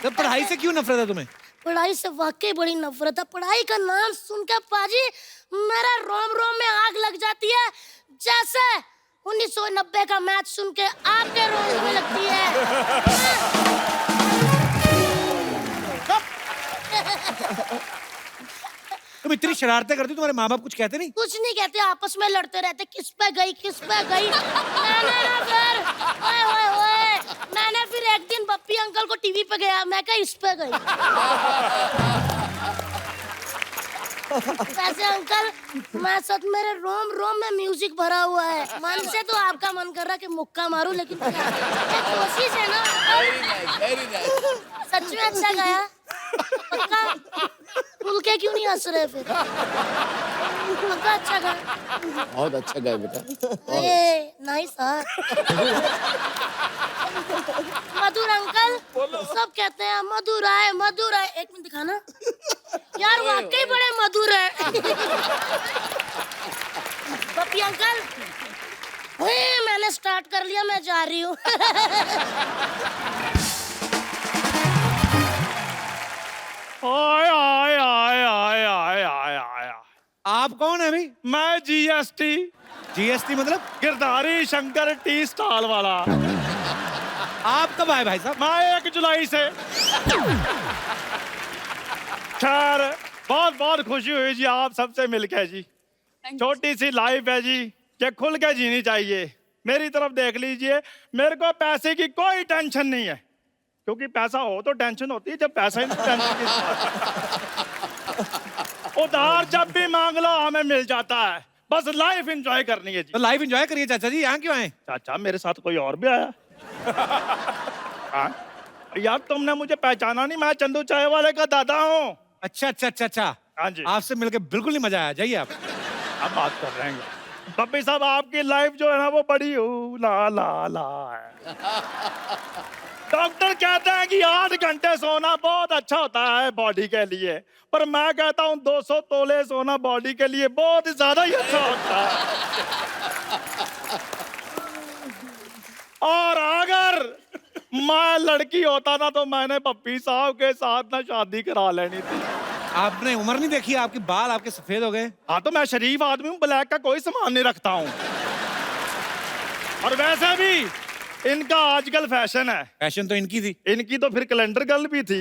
Speaker 1: तो पढ़ाई से क्यों नफरत है तुम्हें?
Speaker 10: पढ़ाई से वाकई बड़ी नफरत है। पढ़ाई का नाम सुन के पाजी मेरा रोम रोम में आग लग जाती है, जैसे 1990 का मैच सुन के आपके रोम में लगती है।
Speaker 1: तुम इतनी शरारतें करती हो, तुम्हारे माँ बाप कुछ कहते नहीं?
Speaker 10: कुछ नहीं कहते, आपस में लड़ते रहते, किस पे गई किस पे गई। मैंने ना फिर ओए मैंने फिर एक दिन बप्पी अंकल को टीवी पे गया, मैं कहा इस पे गई। वैसे अंकल मैं सच मेरे रोम रोम में म्यूजिक भरा हुआ है। मन से तो आपका मन कर रहा कि मुक्का मारूं, लेकिन कोशिश है ना।
Speaker 7: Very nice.
Speaker 10: सच में अच्छा गाया। पक्का? खुल के क्यों नहीं हंस रहे फिर? पक्का अच्छा गाया?
Speaker 7: बहुत अच्छा गाया बेटा।
Speaker 10: नाइस। मधुर अंकल सब कहते हैं मधुर आए मधुर आए। एक मिनट दिखाना यार, वाकई बड़े मधुर है। पप्पी अंकल मैंने स्टार्ट कर लिया, मैं जा रही हूँ।
Speaker 1: आप कौन है भाई?
Speaker 11: मैं जीएसटी।
Speaker 1: जीएसटी मतलब?
Speaker 11: गिरधारी शंकर टी स्टॉल वाला।
Speaker 1: आप कब आए भाई साहब?
Speaker 11: मैं 1 जुलाई से। खैर बहुत बहुत खुशी हुई जी आप सबसे मिलके जी। छोटी सी लाइफ है जी, ये खुल के जीनी चाहिए। मेरी तरफ देख लीजिए, मेरे को पैसे की कोई टेंशन नहीं है, क्योंकि पैसा हो तो टेंशन होती है, जब पैसा ही नहीं टेंशन की। उधार जब भी मांग लो हमें मिल जाता है, बस लाइफ एंजॉय करनी है जी।
Speaker 1: तो लाइफ एंजॉय करिए चाचा जी, यहाँ क्यों आए?
Speaker 11: चाचा मेरे साथ कोई और भी आया। यार तुमने मुझे पहचाना नहीं, मैं चंदू चाय वाले का दादा हूँ।
Speaker 1: अच्छा।
Speaker 11: हाँ जी।
Speaker 1: आपसे मिलकर बिल्कुल नहीं मजा आया, जाइए आप।
Speaker 11: अब बात कर रहे हैं पप्पी साहब, आपकी लाइफ जो है ना वो बड़ी ला ला ला है। डॉक्टर कहते हैं कि 8 घंटे सोना बहुत अच्छा होता है बॉडी के लिए, पर मैं कहता हूँ 200 तोले सोना बॉडी के लिए बहुत ज्यादा ही अच्छा होता है। और अगर मैं लड़की होता ना तो मैंने पप्पी साहब के साथ ना शादी करा लेनी थी।
Speaker 1: आपने उम्र नहीं देखी, आपके बाल आपके सफेद हो गए।
Speaker 11: हाँ तो मैं शरीफ आदमी हूँ, ब्लैक का कोई सामान नहीं रखता हूँ। और वैसे भी इनका आजकल फैशन है।
Speaker 1: फैशन तो इनकी थी।
Speaker 11: इनकी तो फिर कैलेंडर गर्ल भी थी।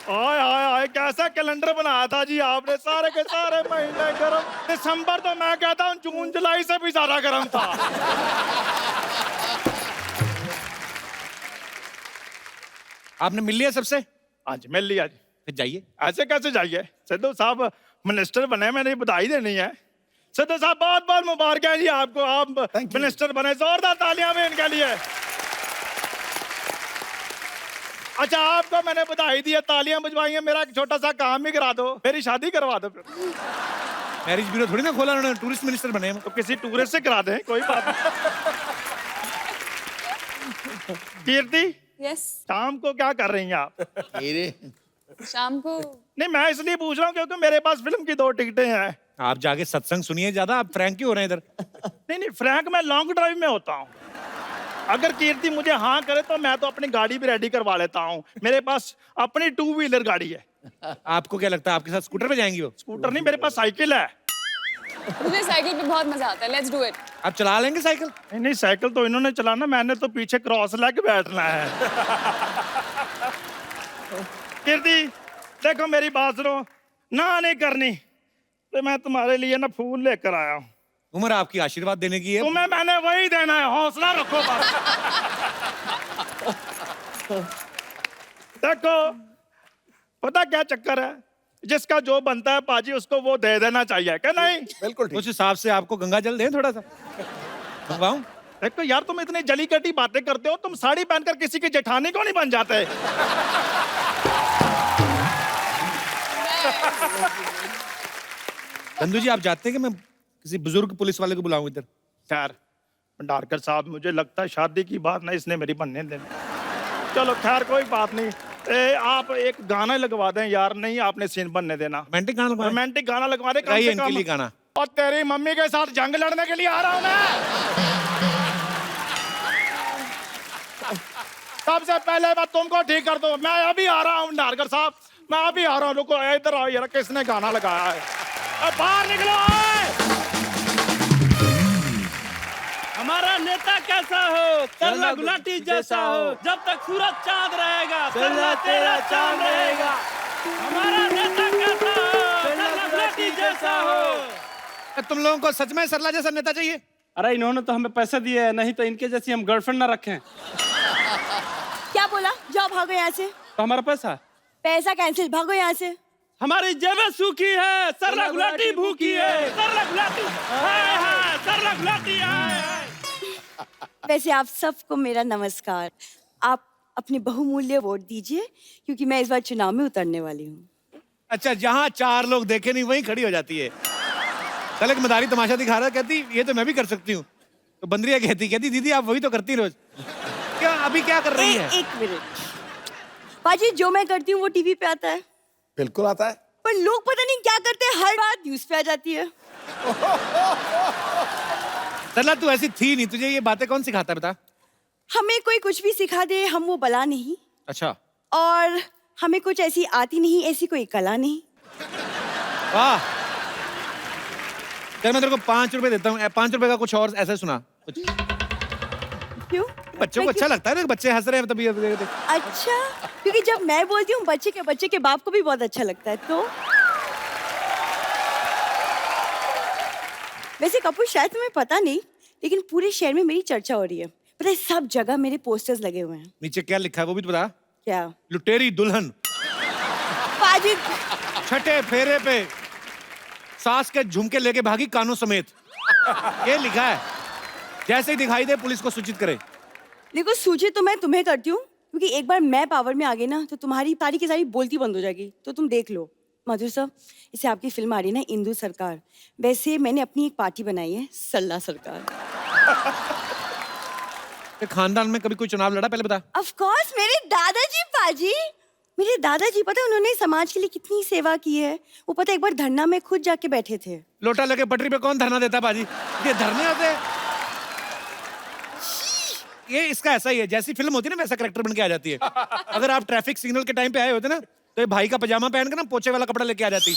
Speaker 11: आय आय आय कैसा कैलेंडर बनाया था जी आपने, सारे के सारे महीने गर्म। दिसंबर तो मैं कहता हूँ जून जुलाई से भी ज्यादा गर्म था।
Speaker 1: आपने मिल लिया सबसे?
Speaker 11: आज मिल लिया जी।
Speaker 1: फिर जाइए।
Speaker 11: ऐसे कैसे जाइए, सिद्धू साहब मिनिस्टर बने, मैंने बधाई देनी है। सिद्धू साहब बहुत बहुत मुबारक है जी आपको, आप मिनिस्टर बने, जोरदार तालियां भी इनके लिए। अच्छा आपको मैंने बधाई दी है, तालियां बजवाई हैं, मेरा एक छोटा सा काम भी करा दो, मेरी शादी करवा दो। फिर
Speaker 1: मैरिज ब्यूरो थोड़ी ना खोला उन्होंने, टूरिस्ट मिनिस्टर बने हम।
Speaker 11: तो किसी टूरिस्ट से करा दें, कोई बात नहीं। कीर्ति
Speaker 5: यस।
Speaker 11: शाम को क्या कर रही हैं आप?
Speaker 5: शाम को
Speaker 11: नहीं मैं इसलिए पूछ रहा हूँ क्योंकि मेरे पास फिल्म की 2 टिकटें हैं।
Speaker 1: आप जाके सत्संग सुनिए ज्यादा, आप फ्रैंक क्यों हो रहे हैं इधर?
Speaker 11: नहीं फ्रैंक मैं लॉन्ग ड्राइव में होता हूँ। अगर कीर्ति मुझे हाँ करे तो मैं तो अपनी गाड़ी भी रेडी करवा लेता हूँ, मेरे पास अपनी 2 व्हीलर गाड़ी है।
Speaker 1: आपको क्या लगता है आपके साथ स्कूटर पे जाएंगी वो?
Speaker 11: स्कूटर नहीं, मेरे पास साइकिल है।
Speaker 5: मुझे साइकिल पे बहुत मजा आता है, लेट्स डू इट।
Speaker 1: आप चला लेंगे साइकिल?
Speaker 11: नहीं साइकिल तो इन्होंने चलाना, मैंने तो पीछे क्रॉस लेके बैठना है। कीर्ति देखो मेरी बात सुनो, ना नहीं करनी तो मैं तुम्हारे लिए ना फूल लेकर आया हूँ।
Speaker 1: उम्र आपकी आशीर्वाद देने की है।
Speaker 11: तुम्हें मैंने वही देना है, हौसला रखो बस। देखो पता क्या चक्कर है, जिसका जो बनता है पाजी उसको वो दे देना चाहिए, क्या नहीं?
Speaker 8: बिल्कुल ठीक।
Speaker 1: उस हिसाब से आपको गंगा जल दें थोड़ा सा, मंगवाऊं?
Speaker 11: देखो यार तुम इतनी जली कटी बातें करते हो, तुम साड़ी पहनकर किसी की जेठानी को नहीं बन जाते?
Speaker 1: चंदू जी आप जानते हैं कि मैं किसी बुजुर्ग पुलिस वाले को बुलाऊं इधर?
Speaker 11: खैर भंडारकर साहब मुझे लगता है शादी की बात ना इसने मेरी बनने देनी। चलो खैर कोई बात नहीं, आप एक गाना लगवा दें यार। नहीं आपने सीन बनने देना,
Speaker 1: रोमांटिक गाना लगवा?
Speaker 11: रोमांटिक गाना लगवा दे कम
Speaker 1: गाइए
Speaker 11: से
Speaker 1: इनके
Speaker 11: कम।
Speaker 1: लिए गाना।
Speaker 11: और तेरी मम्मी के साथ जंग लड़ने के लिए आ रहा हूं मैं। सबसे पहले मैं तुमको ठीक कर दूं, मैं अभी आ रहा हूं भंडारकर साहब, मैं अभी आ रहा हूं। रुको इधर आओ यार, किसने गाना लगाया है? बाहर निकलो।
Speaker 12: हमारा नेता कैसा हो, तरला गुलाटी जैसा हो, जब तक सूरज चांद रहेगा तरला तेरा चांद रहेगा। हमारा नेता कैसा हो, तरला गुलाटी जैसा हो।
Speaker 1: तुम लोगों को सच में सरला जैसा नेता चाहिए?
Speaker 12: अरे इन्होंने तो हमें पैसे दिए हैं, नहीं तो इनके जैसी हम गर्लफ्रेंड ना रखें।
Speaker 4: क्या बोला? जाओ भागो यहाँ से।
Speaker 12: तो हमारा पैसा
Speaker 4: पैसा कैंसिल, भागो यहाँ से।
Speaker 12: हमारी जेबें सूखी है, सरला गुलाटी भूखी है, सरला गुलाटी हाय हाय, सरला गुलाटी हाय हाय।
Speaker 4: वैसे आप सबको मेरा नमस्कार। आप अपनी बहुमूल्य वोट दीजिए क्योंकि मैं इस बार चुनाव में उतरने वाली हूँ।
Speaker 1: अच्छा, जहाँ 4 लोग देखे नहीं वहीं खड़ी हो जाती है। कल एक मदारी तमाशा दिखा रहा, कहती ये तो मैं भी कर सकती हूँ। तो बंदरिया कहती दीदी आप वही तो करती रोज। क्या अभी क्या कर रही है?
Speaker 4: एक मिनट पाजी, जो मैं करती हूँ वो टीवी पे आता है।
Speaker 8: बिल्कुल आता है।
Speaker 4: पर लोग पता नहीं क्या करते हैं, हर बात न्यूज पे आ जाती है।
Speaker 1: सरला तू ऐसी थी नहीं, तुझे ये बातें कौन सिखाता है बता?
Speaker 4: हमें कोई कुछ भी सिखा दे हम वो बला नहीं,
Speaker 1: अच्छा।
Speaker 4: और हमें कुछ ऐसी आती नहीं, ऐसी कोई कला नहीं।
Speaker 1: वाह, चल मैं तेरे को 5 रुपए देता हूँ। 5 रुपए का कुछ और ऐसा सुना कुछ।
Speaker 4: क्यों?
Speaker 1: बच्चों को अच्छा लगता है ना, बच्चे हंस रहे हैं तभी।
Speaker 4: अच्छा, क्योंकि जब मैं बोलती हूँ बच्चे के बाप को भी बहुत अच्छा लगता है। तो वैसे कपूर शायद तुम्हें पता नहीं, लेकिन पूरे शहर में मेरी चर्चा हो रही है। पता है, सब जगह मेरे पोस्टर्स लगे हुए हैं।
Speaker 1: नीचे क्या लिखा है वो भी तो बता।
Speaker 4: क्या?
Speaker 1: लुटेरी दुल्हन।
Speaker 4: पाजी,
Speaker 1: छठे फेरे पे सास के झुमके लेके भागी कानों समेत, ये लिखा है। जैसे ही दिखाई दे पुलिस को सूचित करे।
Speaker 4: देखो सूचित तो मैं तुम्हें करती हूँ, क्योंकि एक बार मैं पावर में आ गई ना तो तुम्हारी सारी की सारी बोलती बंद हो जाएगी। तो तुम देख लो। मधुर साहब, इसे आपकी फिल्म आ रही है ना, इंदु सरकार। वैसे मैंने अपनी एक पार्टी बनाई है, सल्ला सरकार।
Speaker 1: खानदान में कभी कोई चुनाव लड़ा, पहले बता।
Speaker 13: ऑफ कोर्स मेरे दादाजी पाजी, मेरे दादाजी पता है उन्होंने समाज के लिए कितनी सेवा की है। वो पता है एक बार धरना में खुद जाके बैठे थे।
Speaker 1: लोटा लगे पटरी पे कौन धरना देता बाजी? ये धरने होते हैं। ये इसका ऐसा ही है, जैसी फिल्म होती है ना वैसा कैरेक्टर बन के आ जाती है। अगर आप ट्रैफिक सिग्नल के टाइम पे आए होते ना तो ये भाई का पजामा पहन के ना पोछे वाला कपड़ा लेके आ जाती।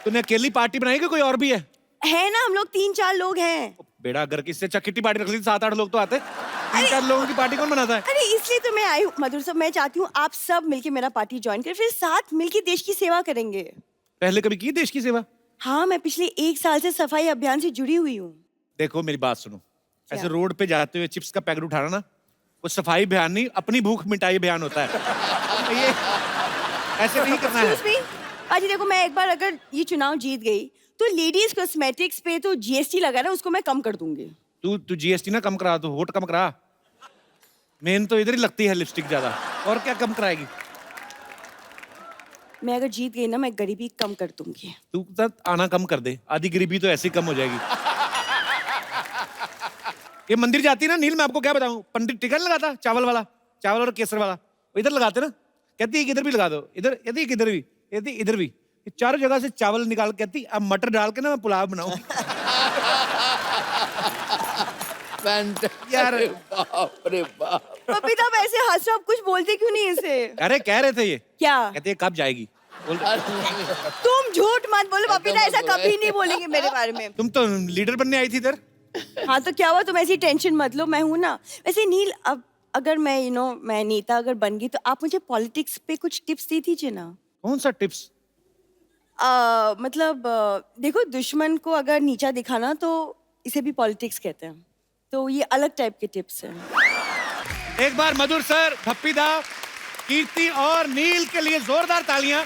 Speaker 1: तूने अकेली पार्टी बनाई कि कोई और भी है
Speaker 13: ना, हम लोग 3-4 लोग हैं।
Speaker 1: बेड़ा अगर किससे किट्टी पार्टी रख ली 7-8 लोग तो आते। 3-4 लोगों की पार्टी कौन बनाता है?
Speaker 13: अरे इसलिए तो मैं आई हूँ मधुर साहब, मैं चाहती हूँ आप सब मिलके मेरा पार्टी ज्वाइन करें, फिर साथ मिलके देश की सेवा करेंगे।
Speaker 1: पहले कभी की देश की सेवा?
Speaker 13: हाँ, मैं पिछले 1 साल से सफाई अभियान से जुड़ी हुई हूँ।
Speaker 1: देखो मेरी बात सुनो, ऐसे रोड पे जाते हुए चिप्स का पैकेट उठाना ना वो सफाई अभियान नहीं, अपनी भूख मिटाई अभियान होता है। ये ऐसे नहीं करना है।
Speaker 13: आज देखो, मैं एक बार अगर ये चुनाव जीत गई तो लेडीज कॉस्मेटिक्स पे तो जीएसटी लगा ना, उसको मैं कम कर दूंगी।
Speaker 1: तू जीएसटी ना कम करा, तो वोट कम करा। मेन तो इधर ही लगती है लिपस्टिक ज्यादा, और क्या कम कराएगी?
Speaker 13: मैं अगर जीत गई ना, मैं गरीबी कम कर दूंगी।
Speaker 1: तू आना कम कर दे, आधी गरीबी तो ऐसे ही कम हो जाएगी। ये मंदिर जाती है ना नील, मैं आपको क्या बताऊं, पंडित टिकट लगाता चावल वाला, चावल और केसर वाला, वो इधर लगाते ना, कहती है इधर भी लगा दो, इधर कहती है इधर भी, कहती इधर भी, चारों जगह से चावल निकाल, कहती अब मटर डाल के ना मैं पुलाव बनाऊं।
Speaker 7: यार बाप रे बाप।
Speaker 13: पपी तो ऐसे हंस रहे हो, आप कुछ बोलते क्यों नहीं इसे?
Speaker 1: अरे कह रहे थे ये
Speaker 13: क्या
Speaker 1: कहते कब जाएगी?
Speaker 13: तुम झूठ मत बोलो, पपी ऐसा कभी नहीं बोलेंगे मेरे बारे में।
Speaker 1: तुम तो लीडर बनने आई थी इधर।
Speaker 13: हाँ तो क्या हुआ, तुम ऐसी टेंशन मत लो, मैं हूं ना। वैसे नील, अब अगर मैं मैं नेता अगर बन गई तो आप मुझे पॉलिटिक्स पे कुछ टिप्स दे दीजिए ना।
Speaker 1: कौन सा टिप्स?
Speaker 13: मतलब देखो, दुश्मन को अगर नीचा दिखाना तो इसे भी पॉलिटिक्स कहते हैं, तो ये अलग टाइप के टिप्स हैं।
Speaker 1: एक बार मधुर सर, भप्पी दा, कीर्ति और नील के लिए जोरदार तालियां।